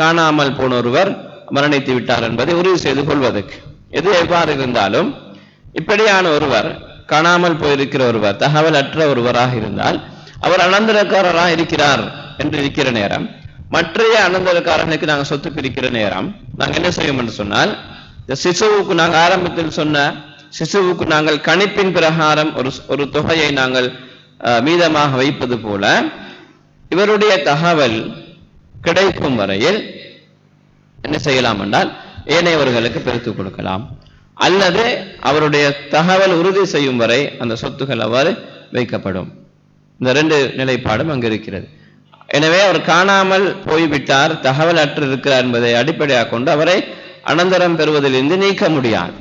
காணாமல் போன ஒருவர் மரணித்து விட்டார் என்பதை உறுதி செய்து கொள்வதற்கு. எது எவ்வாறு இருந்தாலும் இப்படியான ஒருவர், காணாமல் போயிருக்கிற ஒருவர், தகவல் அற்ற ஒருவராக இருந்தால் அவர் அனந்தரக்காரராக இருக்கிறார் என்று இருக்கிற நேரம், மற்றைய அனந்தரக்காரனுக்கு நாங்கள் சொத்து பிரிக்கிற நேரம் நாங்கள் என்ன செய்வோம் என்று சொன்னால், இந்த சிசுவுக்கு நாங்கள் ஆரம்பத்தில் சொன்ன சிசுவுக்கு நாங்கள் கணிப்பின் பிரகாரம் ஒரு தொகையை நாங்கள் மீதமாக வைப்பது போல இவருடைய தகவல் கிடைக்கும் வரையில் என்ன செய்யலாம் என்றால் ஏனையவர்களுக்கு பிரித்துக் கொடுக்கலாம், அல்லது அவருடைய தகவல் உறுதி செய்யும் வரை அந்த சொத்துக்கள் அவ்வாறு வைக்கப்படும். இந்த ரெண்டு நிலைப்பாடும் அங்கு இருக்கிறது. எனவே அவர் காணாமல் போய்விட்டார், தகவல் அற்று இருக்கிறார் என்பதை அடிப்படையாக கொண்டு அவரை அனந்தரம் பெறுவதிலிருந்து நீக்க முடியாது.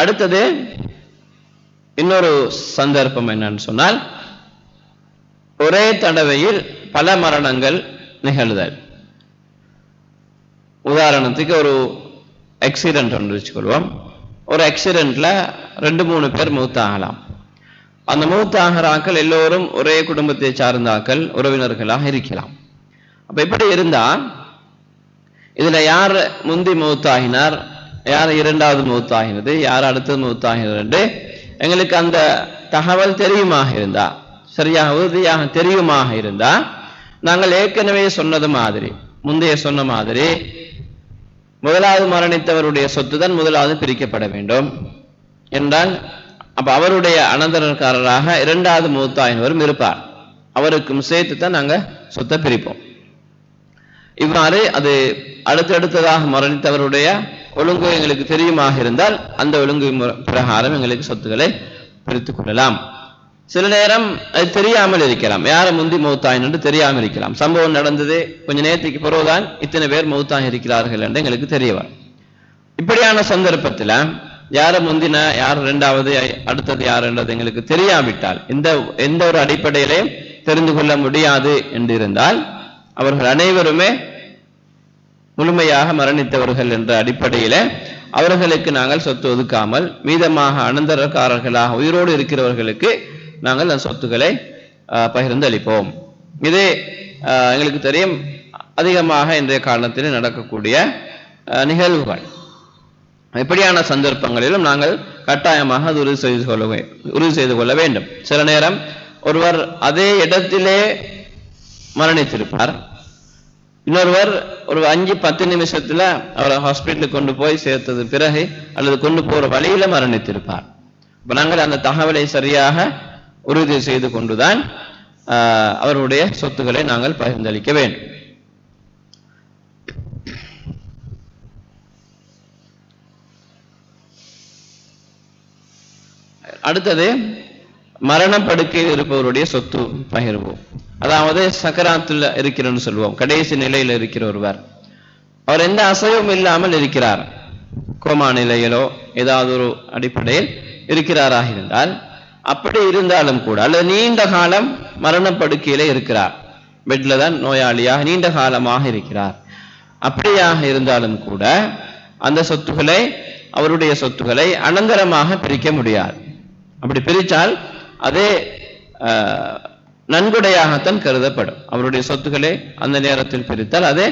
அடுத்தது இன்னொரு சந்தர்ப்பம் என்னன்னு சொன்னால், ஒரே தடவையில் பல மரணங்கள் நிகழ்தல். உதாரணத்துக்கு ஒரு ஆக்சிடென்ட் ஒன்று வச்சுக்கொள்வோம். ஒரு ஆக்சிடென்ட்ல 2-3 பேர் மௌத்தாகலாம். அந்த மௌத்தாகிறாக்கள் எல்லோரும் ஒரே குடும்பத்தை சார்ந்தாக்கள், உறவினர்களாக இருக்கலாம். அப்ப இப்படி இருந்தா இதுல யார் முந்தி மௌத்தாகினார், யார் இரண்டாவது மௌத்தாகினது, யார் அடுத்தது மௌத்தாகினது என்று எங்களுக்கு அந்த தகவல் தெரியுமாக இருந்தா, சரியாக உறுதியாக தெரியுமாக இருந்தா, நாங்கள் ஏற்கனவே சொன்னது மாதிரி, முந்தைய சொன்ன மாதிரி முதலாவது மரணித்தவருடைய சொத்து தான் முதலாவது பிரிக்கப்பட வேண்டும் என்றால், அப்ப அவருடைய அனந்தரக்காரராக இரண்டாவது மௌத்தாயினவரும் இருப்பார், அவருக்கும் சேர்த்து தான் நாங்க சொத்தை பிரிப்போம். இவ்வாறு அது அடுத்தடுத்ததாக மரணித்தவருடைய ஒழுங்கு எங்களுக்கு தெரியுமாக இருந்தால் அந்த ஒழுங்கு பிரகாரம் எங்களுக்கு சொத்துக்களை பிரித்துக் கொள்ளலாம். சில நேரம் அது தெரியாமல் இருக்கலாம், யாரை முந்தி மௌத்தாயின் என்று தெரியாமல் இருக்கலாம். சம்பவம் நடந்தது கொஞ்ச நேரத்துக்கு பிறகுதான் இத்தனை பேர் மௌத்தாகி இருக்கிறார்கள் என்று எங்களுக்கு தெரிய வரும். இப்படியான சந்தர்ப்பத்தில் யாரை முந்தின, யார் இரண்டாவது, அடுத்தது யார் என்றது எங்களுக்கு தெரியாவிட்டால், எந்த ஒரு அடிப்படையிலையும் தெரிந்து கொள்ள முடியாது என்று இருந்தால், அவர்கள் அனைவருமே முழுமையாக மரணித்தவர்கள் என்ற அடிப்படையில அவர்களுக்கு நாங்கள் சொத்து ஒதுக்காமல் மீதமாக அனந்தரக்காரர்களாக உயிரோடு இருக்கிறவர்களுக்கு நாங்கள் அந்த சொத்துக்களை பகிர்ந்து அளிப்போம். இது எங்களுக்கு தெரியும் அதிகமாக இன்றைய காலத்தில் நடக்கக்கூடிய நிகழ்வுகள். இப்படியான சந்தர்ப்பங்களிலும் நாங்கள் கட்டாயமாக அது உறுதி செய்து கொள்ள வேண்டும். சில நேரம் ஒருவர் அதே இடத்திலே மரணித்திருப்பார், இன்னொருவர் ஒரு 5-10 நிமிஷத்துல அவரை ஹாஸ்பிட்டலுக்கு கொண்டு போய் சேர்த்தது பிறகு அல்லது கொண்டு போற வழியில மரணித்திருப்பார். இப்ப நாங்கள் அந்த தகவலை சரியாக உறுதி செய்து கொண்டுதான் அவருடைய சொத்துக்களை நாங்கள் பகிர்ந்தளிக்க வேண்டும். அடுத்தது மரணப்படுக்கையில் இருப்பவருடைய சொத்து பகிர்வோம். அதாவது சக்கராத்துல இருக்கிறன்னு சொல்லுவோம், கடைசி நிலையில் இருக்கிற ஒருவர், அவர் எந்த அசைவும் இல்லாமல் இருக்கிறார், கோமா நிலையிலோ ஏதாவது ஒரு அடிப்படையில் இருக்கிறாராக இருந்தால், அப்படி இருந்தாலும் கூட, அல்லது நீண்ட காலம் மரணப்படுக்கையில இருக்கிறார், பெட்ல தான் நோயாளியாக நீண்ட காலமாக இருக்கிறார், அப்படியாக இருந்தாலும் கூட அந்த சொத்துக்களை, அவருடைய சொத்துக்களை அனந்தரமாக பிரிக்க முடியாது. அப்படி பிரித்தால் அதே நன்கொடையாகத்தான் கருதப்படும். அவருடைய சொத்துக்களை அந்த நேரத்தில் பிரித்தால் அதே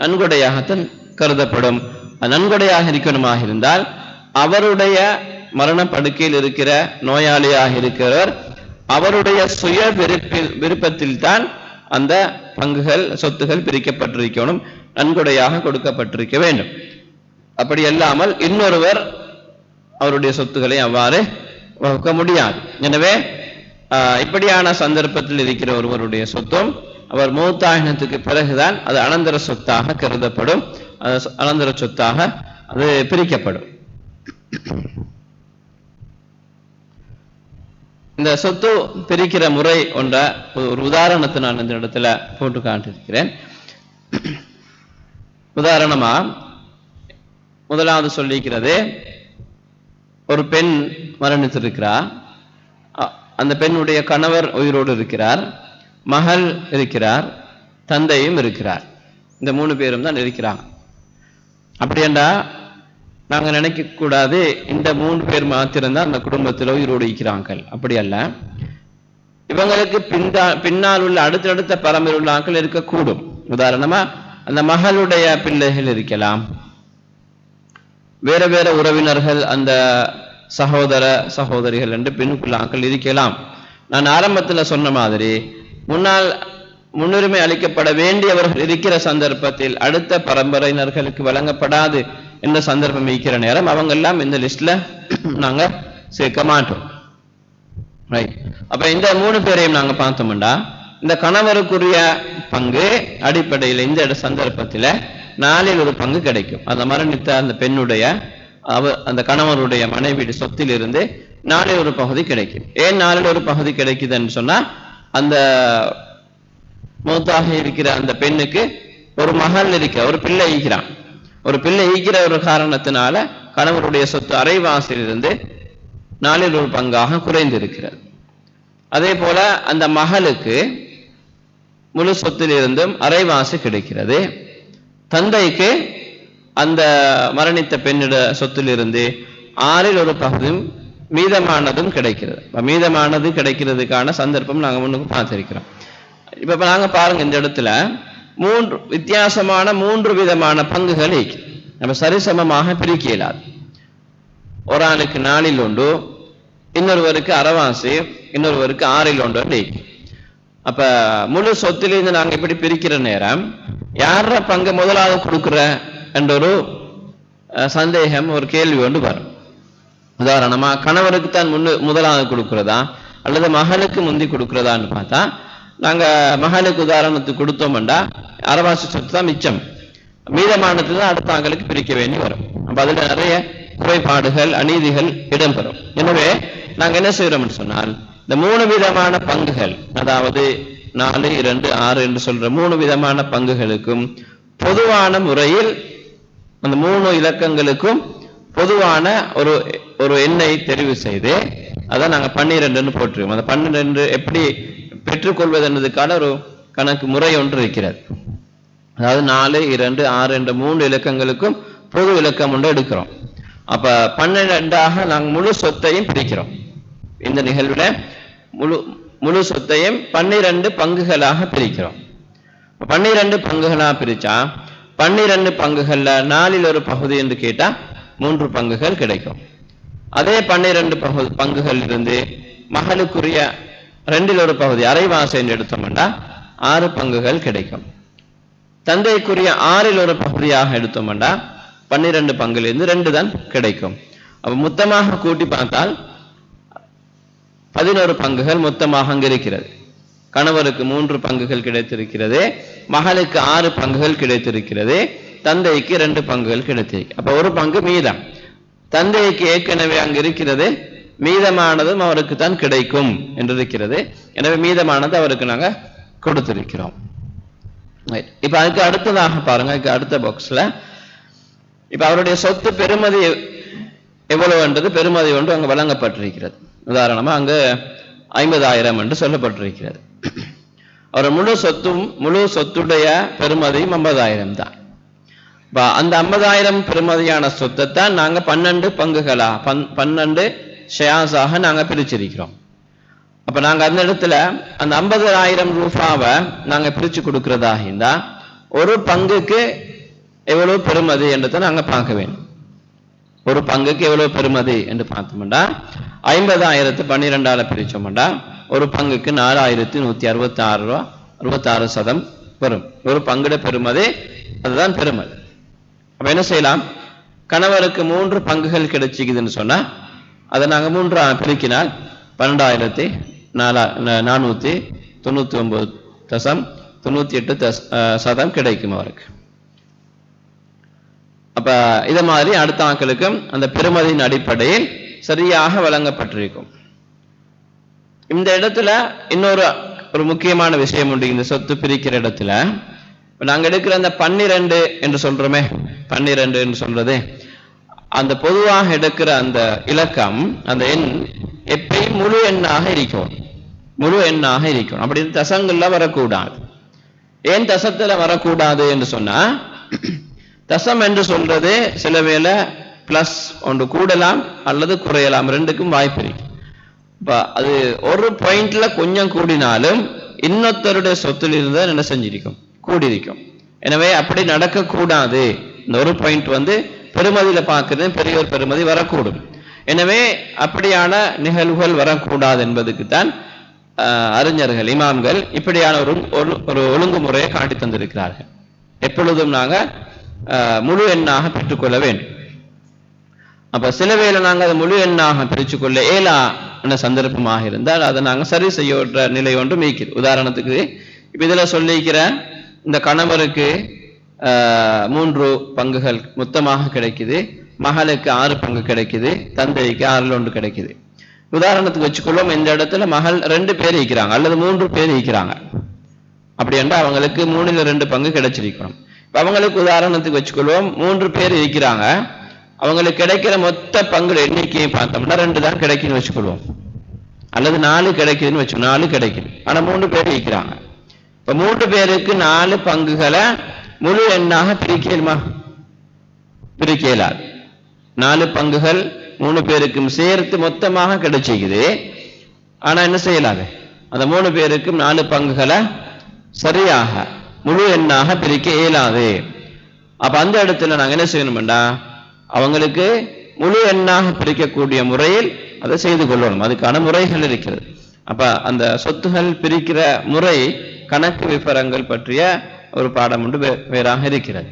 நன்கொடையாகத்தான் கருதப்படும். நன்கொடையாக இருக்கணுமாக இருந்தால் அவருடைய மரணப்படுக்கையில் இருக்கிற நோயாளியாக இருக்கிறவர் அவருடைய சுய விருப்பத்தில் தான் அந்த பங்குகள், சொத்துகள் பிரிக்கப்பட்டிருக்கணும், நன்கொடையாக கொடுக்கப்பட்டிருக்க வேண்டும். அப்படி அல்லாமல் இன்னொருவர் அவருடைய சொத்துக்களை அவ்வாறு வகுக்க முடியாது. எனவே இப்படியான சந்தர்ப்பத்தில் இருக்கிற ஒருவருடைய சொத்தும் அவர் மௌத்தாயினத்துக்கு பிறகுதான் அது அனந்தர சொத்தாக கருதப்படும், அனந்தர சொத்தாக அது பிரிக்கப்படும். இந்த சொத்து பிரிக்கிற முறை என்ற ஒரு உதாரணத்தை நான் இந்த இடத்துல போட்டு காட்டியிருக்கிறேன். உதாரணமா முதலாவது சொல்லிக்கிறது, ஒரு பெண் மரணித்திருக்கிறார், அந்த பெண்ணுடைய கணவர் உயிரோடு இருக்கிறார், மகள் இருக்கிறார், தந்தையும் இருக்கிறார். இந்த 3 பேரும் தான் இருக்கிறாங்க. அப்படியென்றா நாங்க நினைக்க கூடாது இந்த 3 பேர் மாத்திரம்தான் அந்த குடும்பத்தில் உயிரோடு இருக்கிறார்கள். அப்படி அல்ல, இவங்களுக்கு பின்னால் உள்ள அடுத்தடுத்த பரம்பரை உள்ள ஆட்கள் இருக்கக்கூடும். உதாரணமா அந்த மகளுடைய பிள்ளைகள் இருக்கலாம், வேற வேற உறவினர்கள், அந்த சகோதர சகோதரிகள் என்று பெண்ணுக்குள்ள ஆட்கள் இருக்கலாம். நான் ஆரம்பத்தில் சொன்ன மாதிரி முன்னுரிமை அளிக்கப்பட வேண்டியவர்கள் இருக்கிற சந்தர்ப்பத்தில் அடுத்த பரம்பரையினர்களுக்கு வழங்கப்படாது என்ற சந்தர்ப்பம் இருக்கிற நேரம் அவங்க எல்லாம் இந்த லிஸ்ட்ல நாங்க சேர்க்க மாட்டோம். ரைட். அப்ப இந்த 3 பேரையும் நாங்க பார்த்தோம்டா, இந்த கணவருக்குரிய பங்கு அடிப்படையில் இந்த சந்தர்ப்பத்தில் 4இல் 1 பங்கு கிடைக்கும். அந்த மரணித்த அந்த பெண்ணுடைய அந்த கணவருடைய மனைவி சொத்தில் இருந்து 4இல் 1 பகுதி கிடைக்கும். ஏன் 4இல் 1 பகுதி கிடைக்குதுன்னு சொன்னா, அந்த மூத்தாக இருக்கிற அந்த பெண்ணுக்கு ஒரு மகள் இருக்கிற, ஒரு பிள்ளை ஈக்கிறான். ஒரு பிள்ளை ஈக்கிற ஒரு காரணத்தினால கணவருடைய சொத்து அரைவாசியிலிருந்து 4இல் 1 பங்காக குறைந்திருக்கிறது. அதே போல அந்த மகளுக்கு முழு சொத்திலிருந்தும் அரைவாசி கிடைக்கிறது. தந்தைக்கு அந்த மரணித்த பெண்ணிட சொத்திலிருந்து 6இல் 1 பகுதியும் மீதமானதும் கிடைக்கிறது. மீதமானது கிடைக்கிறதுக்கான சந்தர்ப்பம் நாங்கள் முன்னுக்கு பார்த்திருக்கிறோம். இப்ப நாங்க பாருங்க, இந்த இடத்துல 3 வித்தியாசமான 3 விதமான பங்குகள் நம்ம சரிசமமாக பிரிக்க இயலாது. ஒரு ஆளுக்கு 4இல் 1, இன்னொருவருக்கு அரைவாசி, இன்னொருவருக்கு 6இல் 1. அப்ப முழு சொத்திலிருந்து நாங்க இப்படி பிரிக்கிற நேரம் யார பங்கு முதலாவது கொடுக்குற என்ற ஒரு சந்தேகம், ஒரு கேள்வி ஒன்று வரும். உதாரணமா கணவருக்கு தான் முதலாவது கொடுக்கிறதா அல்லது மகளுக்கு முந்தி கொடுக்கிறதான்னு பார்த்தா, நாங்க மகளுக்கு உதாரணத்துக்கு கொடுத்தோம்டா அரைவாசி சொத்து தான் மிச்சம், மீதமானது தான் அடுத்த ஆங்களுக்கு பிரிக்க வேண்டி வரும். அப்ப அதுல நிறைய குறைபாடுகள், அநீதிகள் இடம்பெறும். எனவே நாங்க என்ன செய்யறோம்னு சொன்னால், இந்த 3 விதமான பங்குகள், அதாவது 4, 2, 6 என்று சொல்ற 3 விதமான பங்குகளுக்கும் பொதுவான முறையில் அந்த 3 இலக்கங்களுக்கும் பொதுவான ஒரு எண்ணை தெரிவு செய்து அதை நாங்க 12ன்னு போட்டுருவோம். அந்த 12 எப்படி பெற்றுக்கொள்வது என்பதற்கான ஒரு கணக்கு முறை ஒன்று இருக்கிறது. அதாவது 4, 2, 6 என்ற 3 இலக்கங்களுக்கும் பொது இலக்கம் ஒன்று எடுக்கிறோம். அப்ப 12ஆக நாங்கள் முழு சொத்தையும் பிரிக்கிறோம். இந்த நிகழ்வுல முழு சொத்தையும் 12 பங்குகளாக பிரிக்கிறோம். 12 பங்குகளாக பிரிச்சா 12 பங்குகள்ல 4இல் 1 பகுதி என்று கேட்டா 3 பங்குகள் கிடைக்கும். அதே 12 பங்குகள் இருந்து மகளுக்குரிய 2இல் 1 பகுதி அரைவாசி என்று எடுத்தோம்னா 6 பங்குகள் கிடைக்கும். தந்தைக்குரிய 6இல் 1 பகுதியாக எடுத்தோம்னா 12 பங்கிலிருந்து 2 தான் கிடைக்கும். அப்ப மொத்தமாக கூட்டி பார்த்தால் 11 பங்குகள் மொத்தமாக அங்கு இருக்கிறது. கணவருக்கு 3 பங்குகள் கிடைத்திருக்கிறது, மகளுக்கு 6 பங்குகள் கிடைத்திருக்கிறது, தந்தைக்கு 2 பங்குகள் கிடைத்திருக்கு. அப்ப 1 பங்கு மீதம். தந்தைக்கு ஏற்கனவே அங்கு இருக்கிறது, மீதமானதும் அவருக்கு தான் கிடைக்கும் என்று இருக்கிறது. எனவே மீதமானது அவருக்கு நாங்க கொடுத்திருக்கிறோம். இப்ப அதுக்கு அடுத்ததாக பாருங்க, அடுத்த பாக்ஸ்ல இப்ப அவருடைய சொத்து பெறுமதி எவ்வளவு என்றது பெறுமதி ஒன்று அங்கு வழங்கப்பட்டிருக்கிறது. உதாரணமா அங்கு 50,000 என்று சொல்லப்பட்டிருக்கிறது. அவர் முழு சொத்துடைய பெறுமதியும் 50,000 தான். அந்த 50,000 பெறுமதியான சொத்தை தான் நாங்க 12 பங்குகளா 12 ஷேர்ஸாக நாங்க பிரிச்சிருக்கிறோம். அப்ப நாங்க அந்த இடத்துல அந்த 50,000 ரூபாவை நாங்க பிரிச்சு கொடுக்கிறதாக இருந்தா ஒரு பங்குக்கு எவ்வளவு பெறுமதி என்றதை நாங்க பார்க்க வேண்டும். ஒரு பங்குக்கு எவ்வளவு பெறுமதி என்று பார்த்தோம்டா 50,000 12ஆல பிரிச்சோம்டா ஒரு பங்குக்கு 4,166 ரூபா 66% வரும். ஒரு பங்குட பெறுமதி அதுதான் பெறுமதி. அப்ப என்ன செய்யலாம், கணவருக்கு 3 பங்குகள் கிடைச்சிக்குதுன்னு சொன்னா அதை நாங்க 3ஆக பிரிக்கினால் 12,499.98% கிடைக்கும் அவருக்கு. அப்ப இத மாதிரி அடுத்த ஆட்களுக்கும் அந்த பெறுமதியின் அடிப்படையில் சரியாக வழங்கப்பட்டிருக்கும். இந்த இடத்துல ஒரு முக்கியமான விஷயம் உண்டு. இந்த சொத்து பிரிக்கிற இடத்துல நாங்க எடுக்கிற அந்த 12 என்று சொல்றோமே, 12 என்று சொல்றது அந்த பொதுவாக எடுக்கிற அந்த இலக்கம் அந்த எண் எப்பயும் முழு எண்ணாக இருக்கும், முழு எண்ணாக இருக்கும். அப்படி தசங்கள்ல வரக்கூடாது. ஏன் தசத்துல வரக்கூடாது என்று சொன்னா, தசம் என்று சொல்றது சில வேளை பிளஸ் ஒன்று கூடலாம் அல்லது குறையலாம், ரெண்டுக்கும் வாய்ப்பு இருக்கு. அது ஒரு பாயிண்ட்ல கொஞ்சம் கூடினாலும் இன்னொருத்தருடைய சொத்தில் இருந்து என்ன செஞ்சிருக்கும், கூடியிருக்கும். எனவே அப்படி நடக்க கூடாது. இந்த ஒரு பாயிண்ட் பெருமதியில பார்க்கிறது பெரிய ஒரு பெருமதி வரக்கூடும். எனவே அப்படியான நிகழ்வுகள் வரக்கூடாது என்பதுக்கு தான் அறிஞர்கள் இமாம்கள் இப்படியான ஒரு ஒழுங்குமுறையை காட்டி தந்திருக்கிறார்கள். எப்பொழுதும் நாங்க முழு எண்ணாக பெற்றுக்கொள்ள வேண்டும். அப்ப சில வேளை நாங்கள் அதை முழு எண்ணாக பிரித்து கொள்ள ஏலா சந்தர்ப்பமாக இருந்தால் அதை நாங்கள் சரி செய்ய நிலை ஒன்று மீக்குது. உதாரணத்துக்கு இப்ப இதுல சொல்லிக்கிற இந்த கணவருக்கு 3 பங்குகள் மொத்தமாக கிடைக்குது, மகளுக்கு 6 பங்கு கிடைக்குது, தந்தைக்கு 6 கிடைக்குது. உதாரணத்துக்கு வச்சுக்கொள்ளும், இந்த இடத்துல மகள் 2 பேர் இருக்கிறாங்க அல்லது 3 பேர் இருக்கிறாங்க. அப்படி என்றால் அவங்களுக்கு 3ல் 2 பங்கு கிடைச்சிருக்கணும். இப்ப அவங்களுக்கு உதாரணத்துக்கு வச்சுக்கொள்வோம் 3 பேர் இருக்கிறாங்க, அவங்களுக்கு கிடைக்கிற மொத்த பங்கு எண்ணிக்கையை பார்த்தோம்னா 2 தான் கிடைக்குன்னு வச்சுக்கொள்வோம், அல்லது 4 கிடைக்குதுன்னு வச்சு 4 கிடைக்குது. ஆனா 3 பேர் இருக்கிறாங்க. இப்ப 3 பேருக்கு 4 பங்குகளை முழு எண்ணாக பிரிக்கலுமா? பிரிக்கலாது. 4 பங்குகள் 3 பேருக்கும் சேர்த்து மொத்தமாக கிடைச்சிக்குது. ஆனா என்ன செய்யலாது, அந்த 3 பேருக்கும் 4 பங்குகளை சரியாக முழு எண்ணாக பிரிக்க இயலாது. அப்ப அந்த இடத்துல நாங்க என்ன செய்யணும்டா, அவங்களுக்கு முழு எண்ணாக பிரிக்கக்கூடிய முறையில் அதை செய்து கொள்ளணும். அதுக்கான முறைகள் இருக்கிறது. அப்ப அந்த சொத்துகள் பிரிக்கிற முறை கணக்கு விபரங்கள் பற்றிய ஒரு பாடம் ஒன்று வேறாக இருக்கிறது.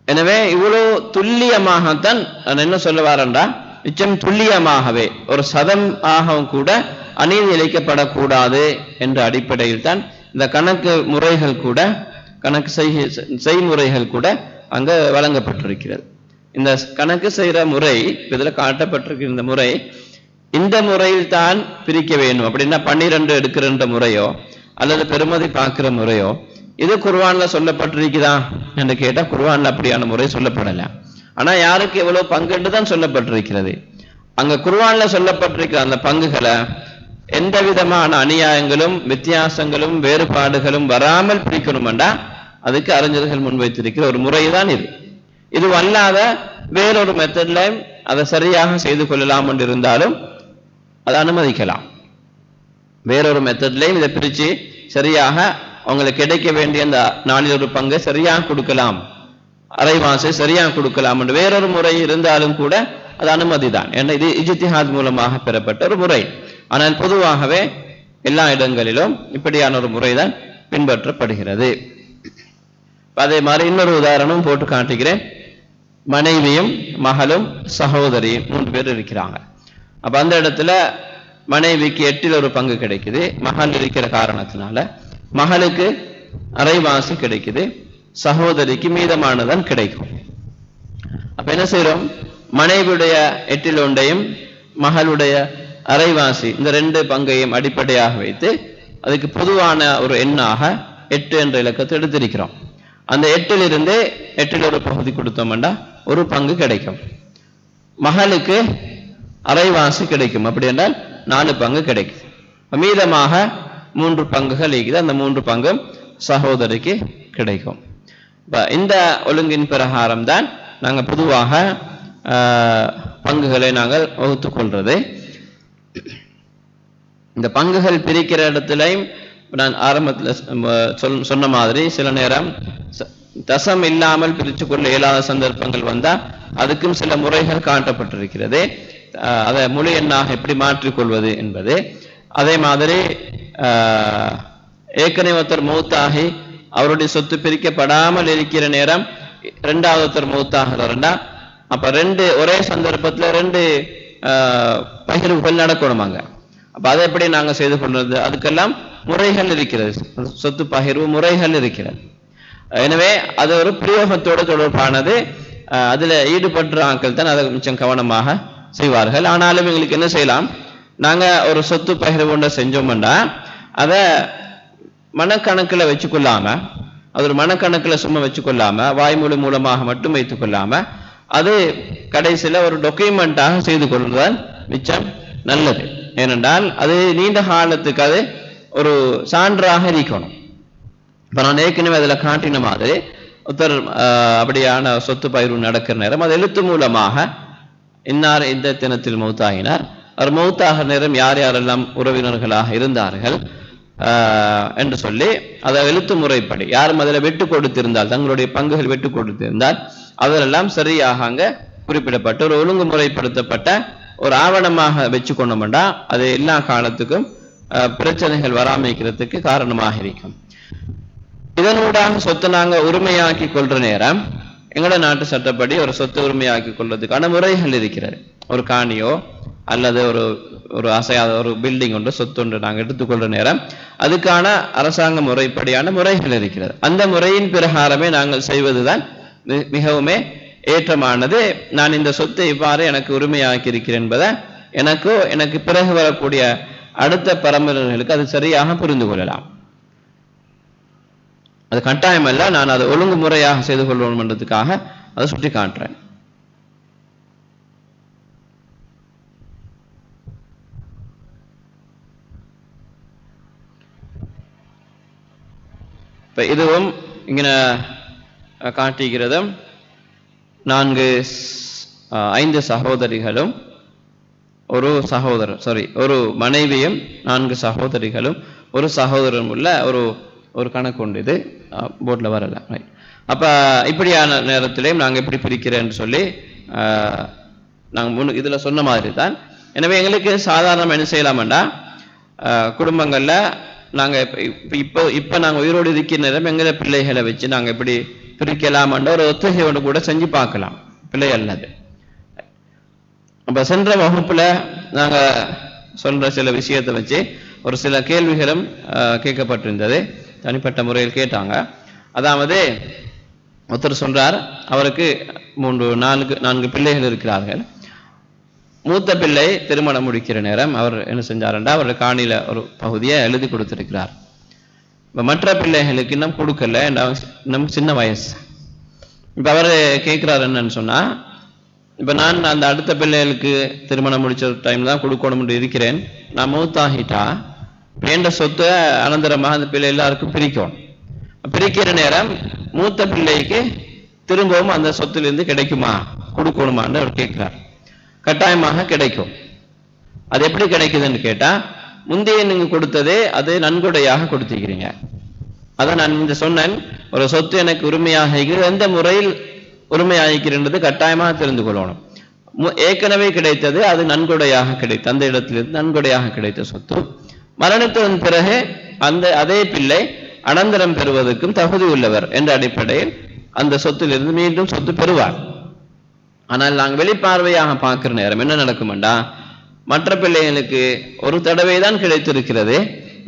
எனவே இவ்வளவு துல்லியமாகத்தான் நான் என்ன சொல்ல வரேன்டா, நிச்சயம் துல்லியமாகவே ஒரு சதம் ஆகவும் கூட அநீதி இழைக்கப்படக்கூடாது என்ற அடிப்படையில் தான் இந்த கணக்கு முறைகள் கூட, கணக்கு செய்முறைகள் கூட அங்க வழங்கப்பட்டிருக்கிறது. இந்த கணக்கு செய்கிற முறை இதுல காட்டப்பட்டிருக்கிற இந்த முறை, இந்த முறையில் தான் பிரிக்க வேண்டும். அப்படின்னா 12 எடுக்கிற முறையோ அல்லது பெருமதி பார்க்கிற முறையோ இது குர்ஆன்ல சொல்லப்பட்டிருக்குதா என்று கேட்டா குர்ஆன்ல அப்படியான முறை சொல்லப்படல. ஆனா யாருக்கு எவ்வளவு பங்கு தான் சொல்லப்பட்டிருக்கிறது. அங்க குர்ஆன்ல சொல்லப்பட்டிருக்கிற அந்த பங்குகளை எந்த விதமான அநியாயங்களும் வித்தியாசங்களும் வேறுபாடுகளும் வராமல் பிரிக்கணும்டா அதுக்கு அறிஞர்கள் முன்வைத்திருக்கிற ஒரு முறைதான் இது. இது அல்லாத வேறொரு மெத்தட்ல அதை சரியாக செய்து கொள்ளலாம் என்று இருந்தாலும் அதை அனுமதிக்கலாம். வேறொரு மெத்தட்லையும் இதை பிரிச்சு சரியாக அவங்களுக்கு கிடைக்க வேண்டிய அந்த 4 பங்கை சரியாக கொடுக்கலாம், அரைவாசை சரியாக கொடுக்கலாம் என்று வேறொரு முறை இருந்தாலும் கூட அது அனுமதி தான். ஏன்னா இது இஜ்திஹாத் மூலமாக பெறப்பட்ட ஒரு முறை. ஆனால் பொதுவாகவே எல்லா இடங்களிலும் இப்படியான ஒரு முறைதான் பின்பற்றப்படுகிறது. அதே மாதிரி இன்னொரு உதாரணம் போட்டு காட்டுகிறேன். மனைவியும் மகளும் சகோதரியும் 3 பேர் இருக்கிறாங்க. அப்ப அந்த இடத்துல மனைவிக்கு 8ல் பங்கு கிடைக்குது. மகள் இருக்கிற காரணத்தினால மகளுக்கு அரைவாசி கிடைக்குது, சகோதரிக்கு மீதமானதான் கிடைக்கும். அப்ப என்ன செய்யறோம், மனைவியுடைய 8ல் மகளுடைய அரைவாசி இந்த 2 பங்கையும் அடிப்படையாக வைத்து அதுக்கு பொதுவான ஒரு எண்ணாக 8 என்ற இலக்கத்தை எடுத்திருக்கிறோம். அந்த 8லிருந்து 8ல் பகுதி கொடுத்தோம்னா 1 பங்கு கிடைக்கும். மகளுக்கு அரைவாசி கிடைக்கும். அப்படி என்றால் 4 பங்கு கிடைக்கும். மீதமாக 3 பங்குகள் இருக்குது. அந்த 3 பங்கும் சகோதரிக்கு கிடைக்கும். இந்த ஒழுங்கின் பிரகாரம் தான் நாங்கள் பொதுவாக பங்குகளை நாங்கள் வகுத்துக் கொள்றது. இந்த பங்குகள் பிரிக்கிற இடத்துலையும் நான் ஆரம்பத்தில் சொன்ன மாதிரி சில நேரம் தசம் இல்லாமல் பிரித்து கொள்ள இயலாத சந்தர்ப்பங்கள் வந்தா அதுக்கும் சில முறைகள் காட்டப்பட்டிருக்கிறது. அதை முழு எண்ணாக எப்படி மாற்றிக்கொள்வது என்பது. அதே மாதிரி ஏற்கனவே ஒருத்தர் மௌத்தாகி அவருடைய சொத்து பிரிக்கப்படாமல் இருக்கிற நேரம் 2வது ஒருத்தர் மௌத்தாகிறாருண்டா அப்ப 2 ஒரே சந்தர்ப்பத்தில் 2 பகிர்வுகள் நடக்கணுமாங்க. அப்ப அதை எப்படி நாங்க செய்து கொள்வது, அதுக்கெல்லாம் முறைகள் இருக்கிறது, சொத்து பகிர்வு முறைகள் இருக்கிறது. எனவே அது ஒரு பிரயோகத்தோடு தொடர்பானது. அதுல ஈடுபடுற ஆட்கள் தான் அதை மிச்சம் கவனமாக செய்வார்கள். ஆனாலும் எங்களுக்கு என்ன செய்யலாம், நாங்க ஒரு சொத்து பகிர்வு ஒன்றை செஞ்சோம்னா அதை மனக்கணக்கில் வச்சுக்கொள்ளாம, அது ஒரு மனக்கணக்கில் சும்மா வச்சுக்கொள்ளாம வாய்மொழி மூலமாக மட்டும் வைத்துக் கொள்ளாம அது கடைசியில் ஒரு டாக்குமெண்டாக செய்து கொள்வதுதான் மிச்சம் நல்லது. ஏனென்றால் அது நீண்ட காலத்துக்கு அது ஒரு சான்றாக இருக்கணும். இப்ப நான் ஏற்கனவே அதில் காட்டின மாதிரி ஒருத்தர் அப்படியான சொத்து பகிர்வு நடக்கிற நேரம் அது எழுத்து மூலமாக இன்னார் இந்த தினத்தில் மௌத்தாகினார், அவர் மௌத்தாக நேரம் யார் யாரெல்லாம் உறவினர்களாக இருந்தார்கள் என்று சொல்லி அதை எழுத்து முறைப்படி யாரும் அதில் வெட்டு கொடுத்திருந்தால், தங்களுடைய பங்குகள் வெட்டு கொடுத்திருந்தால் அதெல்லாம் சரியாக அங்க குறிப்பிடப்பட்டு ஒரு ஒழுங்குமுறைப்படுத்தப்பட்ட ஒரு ஆவணமாக வச்சு கொண்டோம்டா அது எல்லா காலத்துக்கும் பிரச்சனைகள் வராமைக்கிறதுக்கு காரணமாக இருக்கும். இதனூடாக சொத்தை நாங்க உரிமையாக்கி கொள்ற நேரம் எங்களோட நாட்டு சட்டப்படி ஒரு சொத்து உரிமையாக்கி கொள்வதற்கான முறைகள் இருக்கிறது. ஒரு காணியோ அல்லது ஒரு ஒரு அசையாத ஒரு பில்டிங் ஒன்று சொத்து ஒன்று நாங்கள் எடுத்துக்கொள்ற நேரம் அதுக்கான அரசாங்க முறைப்படியான முறைகள் இருக்கிறது. அந்த முறையின் பிரகாரமே நாங்கள் செய்வதுதான் மிகவுமே ஏற்றமானது. நான் இந்த சொத்தை இவ்வாறு எனக்கு உரிமையாக்கி இருக்கிறேன் என்பதை எனக்கு பிறகு வரக்கூடிய அடுத்த பரம்பரைகளுக்கு அது சரியாக புரிந்து கொள்ளலாம். அது கட்டாயம் அல்ல, நான் அதை ஒழுங்குமுறையாக செய்து கொள்வோம் என்றதுக்காக அதை சுட்டி காட்டுறேன். இப்ப இதுவும் இங்கே காட்டுகிறதும் 5 சகோதரிகளும் ஒரு மனைவியும் 4 சகோதரிகளும் ஒரு சகோதரரும் உள்ள ஒரு கணக்கு உண்டு. இது போர்ட்ல வரல. அப்ப இப்படியான நேரத்திலேயும் நாங்கள் எப்படி பிரிக்கிறேன்னு சொல்லி நாங்கள் இதுல சொன்ன மாதிரி தான். எனவே எங்களுக்கு சாதாரண என்ன செய்யலாம்டா, குடும்பங்கள்ல நாங்க இப்ப நாங்க உயிரோடு இருக்கிற நேரம் எங்களை பிள்ளைகளை வச்சு நாங்க எப்படி பிரிக்கலாம்ன்ற ஒரு ஒத்துகையோடு கூட செஞ்சு பார்க்கலாம், பிள்ளை அல்லது. அப்ப சென்ற வகுப்புல நாங்க சொல்ற சில விஷயத்தை வச்சு ஒரு சில கேள்விகளும் கேட்கப்பட்டிருந்தது, தனிப்பட்ட முறையில் கேட்டாங்க. அதாவது ஒருத்தர் சொல்றார், அவருக்கு 4 பிள்ளைகள் இருக்கிறார்கள். மூத்த பிள்ளை திருமணம் முடிக்கிற நேரம் அவர் என்ன செஞ்சாருண்டா, அவர் காணியில ஒரு பகுதியை எழுதி கொடுத்திருக்கிறார். இப்ப மற்ற பிள்ளைகளுக்கு இன்னும் கொடுக்கல, இன்னும் சின்ன வயசு. இப்ப அவர் கேட்கிறார் என்னன்னு சொன்னா, இப்ப நான் அந்த அடுத்த பிள்ளைகளுக்கு திருமணம் முடிச்ச டைம் தான் கொடுக்கணும் இருக்கிறேன், நான் மௌத்தாகிட்டா வேண்ட சொத்தை அனந்தரமாக அந்த பிள்ளை எல்லாருக்கும் பிரிக்கணும். பிரிக்கிற நேரம் மூத்த பிள்ளைக்கு திரும்பவும் அந்த சொத்திலிருந்து கிடைக்குமா, கொடுக்கணுமான்னு அவர் கேட்கிறார். கட்டாயமாக கிடைக்கும். அது எப்படி கிடைக்குதுன்னு கேட்டா, முந்தைய நீங்க கொடுத்ததே அது நன்கொடையாக கொடுத்திருக்கிறீங்க. அதான் நான் இந்த சொன்னேன், ஒரு சொத்து எனக்கு உரிமையாக எந்த முறையில் உரிமையாகிறது கட்டாயமாக தெரிந்து கொள்ளணும். ஏற்கனவே கிடைத்தது அது நன்கொடையாக கிடைத்த, அந்த இடத்திலிருந்து நன்கொடையாக கிடைத்த சொத்து மரணத்தின் பிறகு அதே பிள்ளை அனந்தரம் பெறுவதற்கும் தகுதி உள்ளவர் என்ற அடிப்படையில் அந்த சொத்திலிருந்து மீண்டும் சொத்து பெறுவார். ஆனால் நாங்கள் வெளிப்பார்வையாக பார்க்கிற நேரம் என்ன நடக்கும்டா, மற்ற பிள்ளைகளுக்கு ஒரு தடவை தான் கிடைத்திருக்கிறது,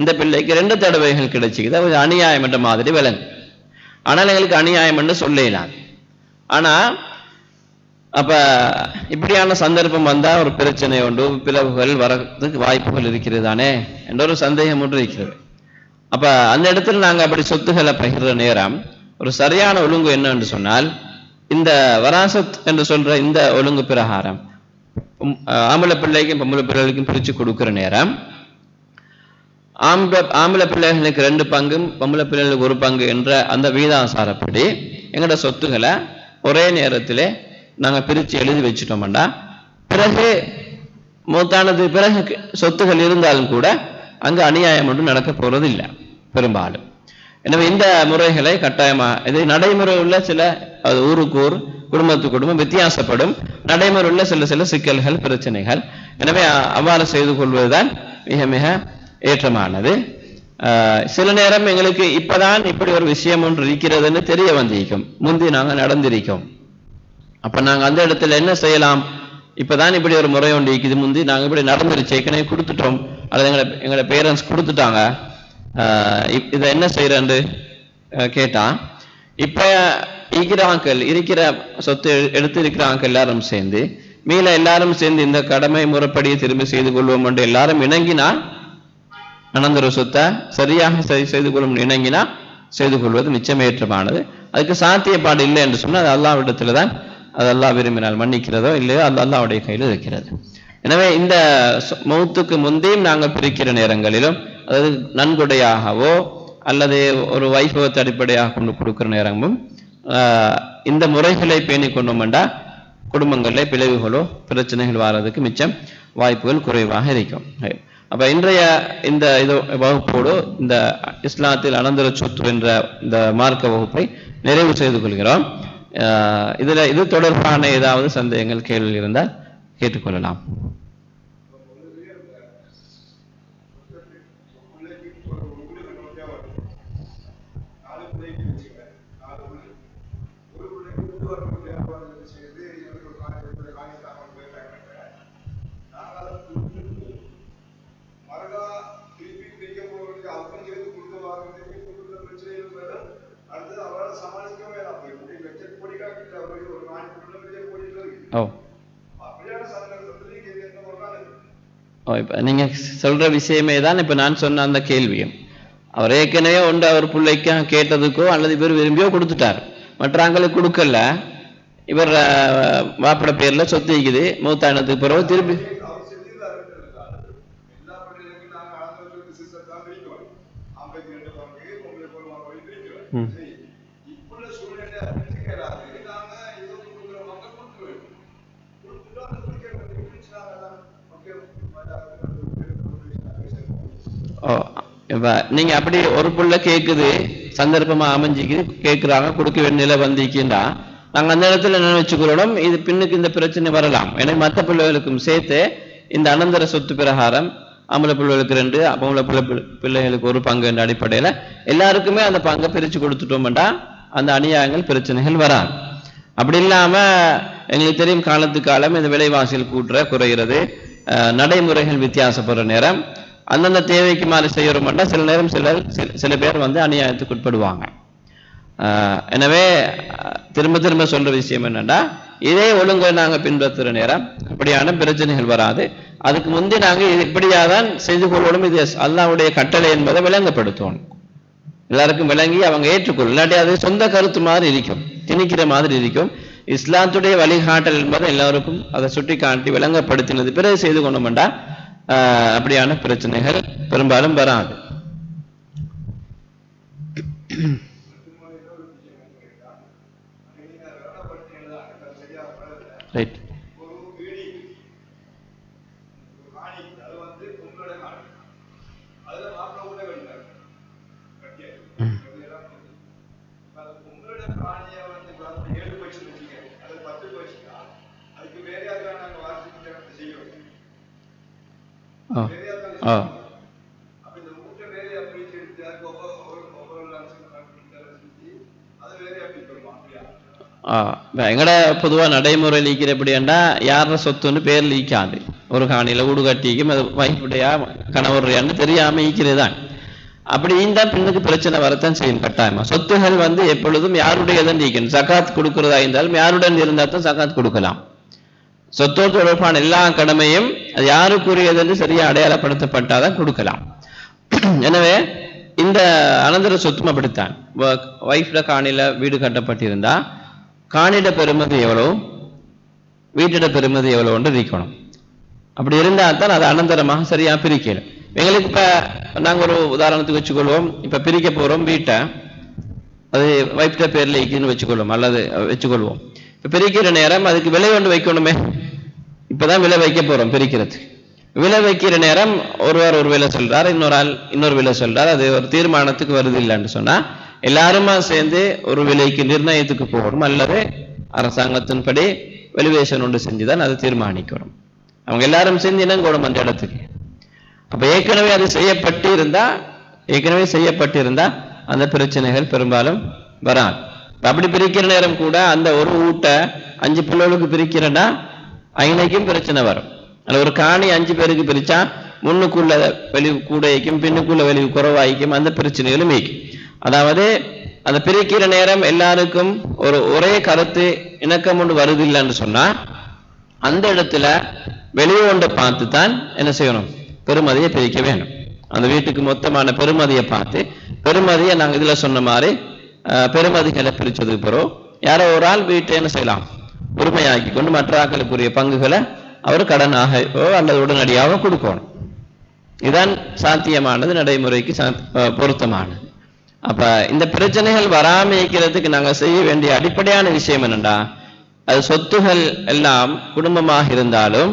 இந்த பிள்ளைக்கு 2 தடவைகள் கிடைச்சிக்குது. அது அநியாயம் என்ற மாதிரி விலங்கு. ஆனால் எங்களுக்கு அநியாயம் என்று சொல்லலாம். ஆனா அப்ப இப்படியான சந்தர்ப்பம் வந்தா ஒரு பிரச்சனை உண்டு, பிளவுகள் வரதுக்கு வாய்ப்புகள் இருக்கிறது தானே என்ற ஒரு சந்தேகம் ஒன்று இருக்கிறது. அப்ப அந்த இடத்துல நாங்க அப்படி சொத்துக்களை பகிர்ற நேரம் ஒரு சரியான ஒழுங்கு என்னன்னு சொன்னால், இந்த வராசத் என்று சொல்ற இந்த ஒழுங்கு பிரகாரம் ஆம்பளை பிள்ளைக்கும் பொம்பளை பிள்ளைகளுக்கும் பிரிச்சு கொடுக்கிற நேரம் ஆம்பளை பிள்ளைகளுக்கு 2 பங்கும் பொம்பளை பிள்ளைகளுக்கு 1 பங்கு என்ற அந்த வீதாசாரப்படி எங்களோட சொத்துக்களை ஒரே நேரத்திலே நாங்க பிரிச்சு எழுதி வச்சுட்டோம்டா, பிறகு மூத்தானது பிறகு சொத்துகள் இருந்தாலும் கூட அங்கு அநியாயம் ஒன்றும் நடக்க போறது இல்லை பெரும்பாலும். எனவே இந்த முறைகளை கட்டாயமா, இது நடைமுறை உள்ள சில, அது ஊருக்கு ஊர் குடும்பத்துக்கு குடும்பம் வித்தியாசப்படும், நடைமுறை உள்ள சில சிக்கல்கள் பிரச்சனைகள். எனவே அவ்வாறு செய்து கொள்வதுதான் மிக மிக ஏற்றமானது. சில நேரம் எங்களுக்கு இப்பதான் இப்படி ஒரு விஷயம் ஒன்று இருக்கிறதுன்னு தெரிய வந்திருக்கும், முந்தி நாங்க நடந்திருக்கோம். அப்ப நாங்க அந்த இடத்துல என்ன செய்யலாம், இப்பதான் இப்படி ஒரு முறை ஒன்று இருக்குது, முந்தி நாங்க இப்படி நடந்துருச்சு, ஏற்கனவே கொடுத்துட்டோம், அல்லது எங்களை பேரண்ட்ஸ் கொடுத்துட்டாங்க, இதை என்ன செய்யறேன்னு கேட்டா, இப்ப இருக்கிற சொத்து எடுத்து இருக்கிறாங்க எல்லாரும் சேர்ந்து எல்லாரும் சேர்ந்து இந்த கடமை முறைப்படியை திரும்பி செய்து கொள்வோம் என்று எல்லாரும் இணங்கினா, அனந்தர சொத்தை சரியாக செய்து கொள்ளும் இணங்கினா செய்து கொள்வது நிச்சயமேற்றமானது. அதுக்கு சாத்தியப்பாடு இல்லை என்று சொன்னால் அது அல்லாஹ்விடத்துல தான் அது அல்லாஹ் விரும்பினால் மன்னிக்கிறதோ இல்லையோ அது அல்லாஹ்வுடைய கையில் இருக்கிறது. எனவே இந்த மௌத்துக்கு முந்தையும் நாங்கள் பிரிக்கிற நேரங்களிலும், அதாவது நன்கொடையாகவோ அல்லது ஒரு வைபவத்தை அடிப்படையாக கொண்டு கொடுக்கிற நேரமும் இந்த முறைகளை பேணி கொண்டோம்டா குடும்பங்களில் பிளவுகளோ பிரச்சனைகள் வர்றதுக்கு மிச்சம் வாய்ப்புகள் குறைவாக இருக்கும். அப்ப இன்றைய இந்த இது வகுப்போடு இந்த இஸ்லாத்தில் அனந்தர சொத்து என்ற இந்த மார்க்க வகுப்பை நிறைவு செய்து கொள்கிறோம். இது தொடர்பான ஏதாவது சந்தேகங்கள் கேள்வி இருந்தால் கேட்டுக்கொள்ளலாம். இப்ப நீங்க சொல்ற விஷயமே தான் இப்ப நான் சொன்ன அந்த கேள்வியும். அவர் ஏற்கனவே ஒன்று அவர் பிள்ளைக்கு கேட்டதுக்கோ அல்லது இவர் விரும்பியோ கொடுத்துட்டார், மற்றவங்களுக்கு கொடுக்கல. இவர் மாப்பிட பேர்ல சொத்து இருக்குது, மூத்தானதுக்கு பிறகு திருப்பி நீங்க அப்படி ஒரு புள்ள கேக்குது, சந்தர்ப்பமா அமைஞ்சிக்கு கேட்கிறாங்க, கொடுக்க வேண்டிய நிலை வந்திருக்கின்றா, நாங்க அந்த இடத்துல என்ன வச்சுக்கிறோம், இது பின்னுக்கு இந்த பிரச்சனை வரலாம். எனவே மற்ற பிள்ளைகளுக்கும் சேர்த்து இந்த அனந்தர சொத்து பிரகாரம் ஆம்பளை பிள்ளைகளுக்கு 2, பொம்பளை பிள்ளைகளுக்கு 1 பங்கு என்ற அடிப்படையில எல்லாருக்குமே அந்த பங்கை பிரிச்சு கொடுத்துட்டோம்டா அந்த அநியாயங்கள் பிரச்சனைகள் வராது. அப்படி இல்லாம எங்களுக்கு தெரியும் காலத்துக்கு காலம் இந்த விலைவாசிகள் குறைகிறது, நடைமுறைகள் வித்தியாசப்படுற நேரம் அந்தந்த தேவைக்கு மாறி செய்யறோம்னா சில நேரம் சில பேர் அநியாயத்துக்கு உட்படுவாங்க. எனவே திரும்ப சொல்ற விஷயம் என்னன்னா, இதே ஒழுங்கை நாங்க பின்பற்றுற நேரம் அப்படியான பிரச்சனைகள் வராது. அதுக்கு முந்தைய நாங்க இப்படியாதான் செய்து கொள்ளணும், இது அல்லாஹ்வுடைய கட்டளை என்பதை விளங்கப்படுத்தணும். எல்லாருக்கும் விளங்கி அவங்க ஏற்றுக்கொள்ளும். இல்லாட்டி அது சொந்த கருத்து மாதிரி இருக்கும், திணிக்கிற மாதிரி இருக்கும். இஸ்லாத்துடைய வழிகாட்டல் என்பதை எல்லாருக்கும் அதை சுட்டி காட்டி விளங்கப்படுத்தினது பிறகு செய்து கொண்டோம்டா அப்படியான பிரச்சனைகள் பெரும்பாலும் வராது. ரைட். எங்கட பொதுவா நடைமுறை லீக்கிற எப்படின்னா, யார சொத்துன்னு பேர் லீக்காது. ஒரு காணியில ஊடு கட்டிக்கும், அது வைஃபுடையா கணவரையான்னு தெரியாம ஈக்கிறதுதான். அப்படி இருந்தா பின்னுக்கு பிரச்சனை வரத்தான் செய்யும் கட்டாயமா. சொத்துகள் எப்பொழுதும் யாருடையதான் நீக்கணும். சகாத் கொடுக்கிறதா இருந்தாலும் யாருடன் இருந்தால் தான் சகாத் கொடுக்கலாம். சொத்தோடு தொடர்பான எல்லா கடமையும் அது யாருக்குரியது என்று சரியா அடையாளப்படுத்தப்பட்டாதான் கொடுக்கலாம். எனவே இந்த அனந்தர சொத்தும் அப்படித்தான். வைஃப்ல காணியில வீடு கட்டப்பட்டிருந்தா காணிட பெருமதி எவ்வளோ, வீட்டிட பெருமதி எவ்வளோ ஒன்று இருக்கணும். அப்படி இருந்தால் தான் அது அனந்தரமாக சரியா பிரிக்கணும். எங்களுக்கு இப்ப நாங்க ஒரு உதாரணத்துக்கு வச்சுக்கொள்வோம், இப்ப பிரிக்க போறோம் வீட்டை, அது வைஃப்ட பேர்ல இருக்குன்னு வச்சுக்கொள்வோம் அல்லது வச்சுக்கொள்வோம். இப்ப பிரிக்கிற நேரம் அதுக்கு விலை ஒன்று வைக்கணுமே. இப்பதான் விலை வைக்க போறோம் பிரிக்கிறது. விலை வைக்கிற நேரம் ஒருவர் ஒரு விலை சொல்றார், இன்னொரு ஆள் இன்னொரு விலை சொல்றார். அது ஒரு தீர்மானத்துக்கு வருது இல்லைன்னு சொன்னா எல்லாருமா சேர்ந்து ஒரு விலைக்கு நிர்ணயத்துக்கு போகணும், அல்லது அரசாங்கத்தின்படி வெலிவேஷன் ஒன்று செஞ்சுதான் அது தீர்மானிக்கணும். அவங்க எல்லாரும் சேர்ந்து இனங்கூடும் அந்த இடத்துக்கு. அப்ப ஏற்கனவே அது செய்யப்பட்டிருந்தா அந்த பிரச்சனைகள் பெரும்பாலும் வராது. அப்படி பிரிக்கிற நேரம் கூட அந்த ஒரு ஊட்டை 5 பிள்ளைகளுக்கு பிரிக்கிறேன்னா ஐநைக்கும் பிரச்சனை வரும். அதில் ஒரு காணி 5 பேருக்கு பிரிச்சா முன்னுக்குள்ள வெளிவு கூடைக்கும் பின்னுக்குள்ள வெளிவு குறைவாய்க்கும் அந்த பிரச்சனைகளும் வைக்கும். அதாவது அந்த பிரிக்கிற நேரம் எல்லாருக்கும் ஒரே கருத்து இணக்கம் ஒன்று வருது இல்லைன்னு சொன்னா அந்த இடத்துல வெளியே ஒன்றை பார்த்து தான் என்ன செய்யணும், பெருமதியை பிரிக்க வேணும். அந்த வீட்டுக்கு மொத்தமான பெருமதியை பார்த்து, பெருமதியை நாங்கள் இதுல சொன்ன மாதிரி பெருமதிகளை பிரிச்சதுக்கு பிறகு யாரோ ஒரு ஆள் வீட்டை என்ன செய்யலாம், உரிமையாக்கி கொண்டு மற்ற ஆக்களுக்குரிய பங்குகளை அவர் கடனாகவோ அல்லது உடனடியாக கொடுக்கணும். இதுதான் சாத்தியமானது, நடைமுறைக்கு பொருத்தமானது. அப்ப இந்த பிரச்சனைகள் வராம இருக்கிறதுக்கு நாங்க செய்ய வேண்டிய அடிப்படையான விஷயம் என்னண்டா, அது சொத்துகள் எல்லாம் குடும்பமாக இருந்தாலும்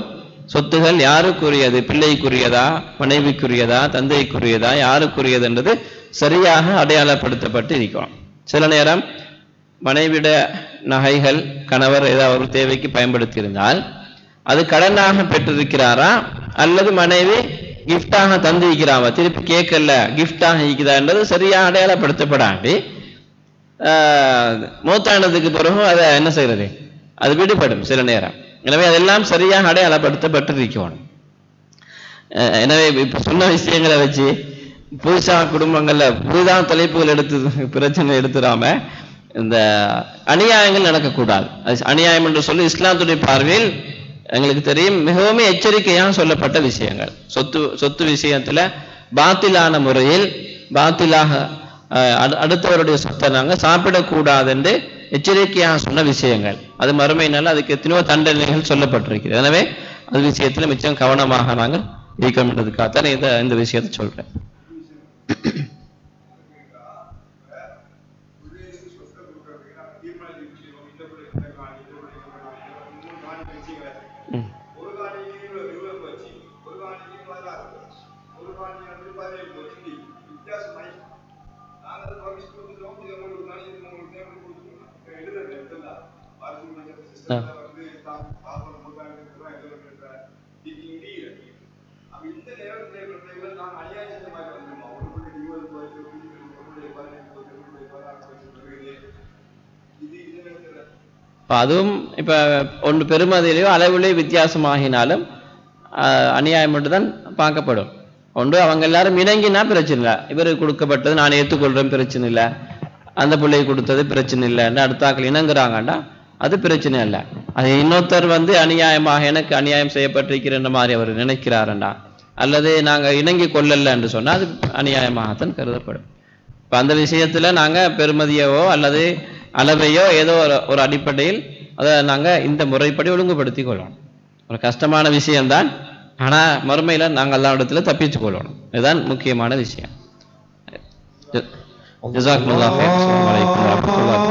சொத்துகள் யாருக்குரியது, பிள்ளைக்குரியதா, மனைவிக்குரியதா, தந்தைக்குரியதா, யாருக்குரியதுன்றது சரியாக அடையாளப்படுத்தப்பட்டு இருக்கணும். சில நேரம் மனைவிட நகைகள் கணவர் ஏதாவது ஒரு தேவைக்கு பயன்படுத்தி இருந்தால் அது கடனாக பெற்றிருக்கிறாரா அல்லது மனைவி கிஃப்டாக தந்திருக்கிறாவா, திருப்பி கேட்கல கிஃப்டாக இருக்குதான்றது சரியாக அடையாளப்படுத்தப்படாண்டி மூத்தானதுக்கு பிறகு அதை என்ன செய்யறது, அது விடுபடும் சில நேரம். எனவே அதெல்லாம் சரியாக அடையாளப்படுத்தப்பட்டிருக்கணும். எனவே இப்ப சொன்ன விஷயங்களை வச்சு புதுசா குடும்பங்கள்ல புதுதாக தலைப்புகள் எடுத்து பிரச்சனை எடுத்துடாம இந்த அநியாயங்கள் நடக்கக்கூடாது. அது அநியாயம் என்று சொல்லி இஸ்லாத்துடைய பார்வையில் எங்களுக்கு தெரியும் மிகவும் எச்சரிக்கையாக சொல்லப்பட்ட விஷயங்கள். சொத்து விஷயத்துல பாத்திலான முறையில் பாத்திலாக அடுத்தவருடைய சொத்தை நாங்கள் சாப்பிடக்கூடாது என்று எச்சரிக்கையாக சொன்ன விஷயங்கள். அது மறுமையினால அதுக்கு எத்தனையோ தண்டனைகள் சொல்லப்பட்டிருக்கிறது. எனவே அது விஷயத்துல மிச்சம் கவனமாக நாங்கள் இருக்கணுன்றதுக்காகத்தான் இந்த விஷயத்தை சொல்றேன். அதுவும் இப்ப ஒன்று பெருமதியிலேயோ அளவிலேயோ வித்தியாசமாகினாலும் அநியாயம் மட்டும்தான் பார்க்கப்படும். ஒன்று அவங்க எல்லாரும் இணங்கினா பிரச்சனை இல்லை, இவருக்கு கொடுக்கப்பட்டது நான் ஏற்றுக்கொள்றேன் பிரச்சனை இல்லை, அந்த பிள்ளை கொடுத்தது பிரச்சனை இல்லைன்னு அடுத்தாக்கள் இணங்குறாங்கண்டா அது பிரச்சனை இல்லை. அது இன்னொருத்தர் அநியாயமாக எனக்கு அநியாயம் செய்யப்பட்டிருக்கிற மாதிரி அவர் நினைக்கிறாருண்டா அல்லது நாங்க இணங்கி கொள்ளல என்று சொன்னா அது அநியாயமாகத்தான் கருதப்படும். இப்ப அந்த விஷயத்துல நாங்க பெருமதியவோ அல்லது அளவையோ ஏதோ ஒரு அடிப்படையில் அதை நாங்க இந்த முறைப்படி ஒழுங்குபடுத்தி கொள்ளணும். ஒரு கஷ்டமான விஷயம்தான், ஆனா மறுமையில நாங்கள் எல்லா இடத்துல தப்பிச்சு கொள்ளணும். இதுதான் முக்கியமான விஷயம். ஜஸாக்குமுல்லாஹ். அஸ்ஸலாமு அலைக்கும் வரஹ்மத்துல்லாஹி.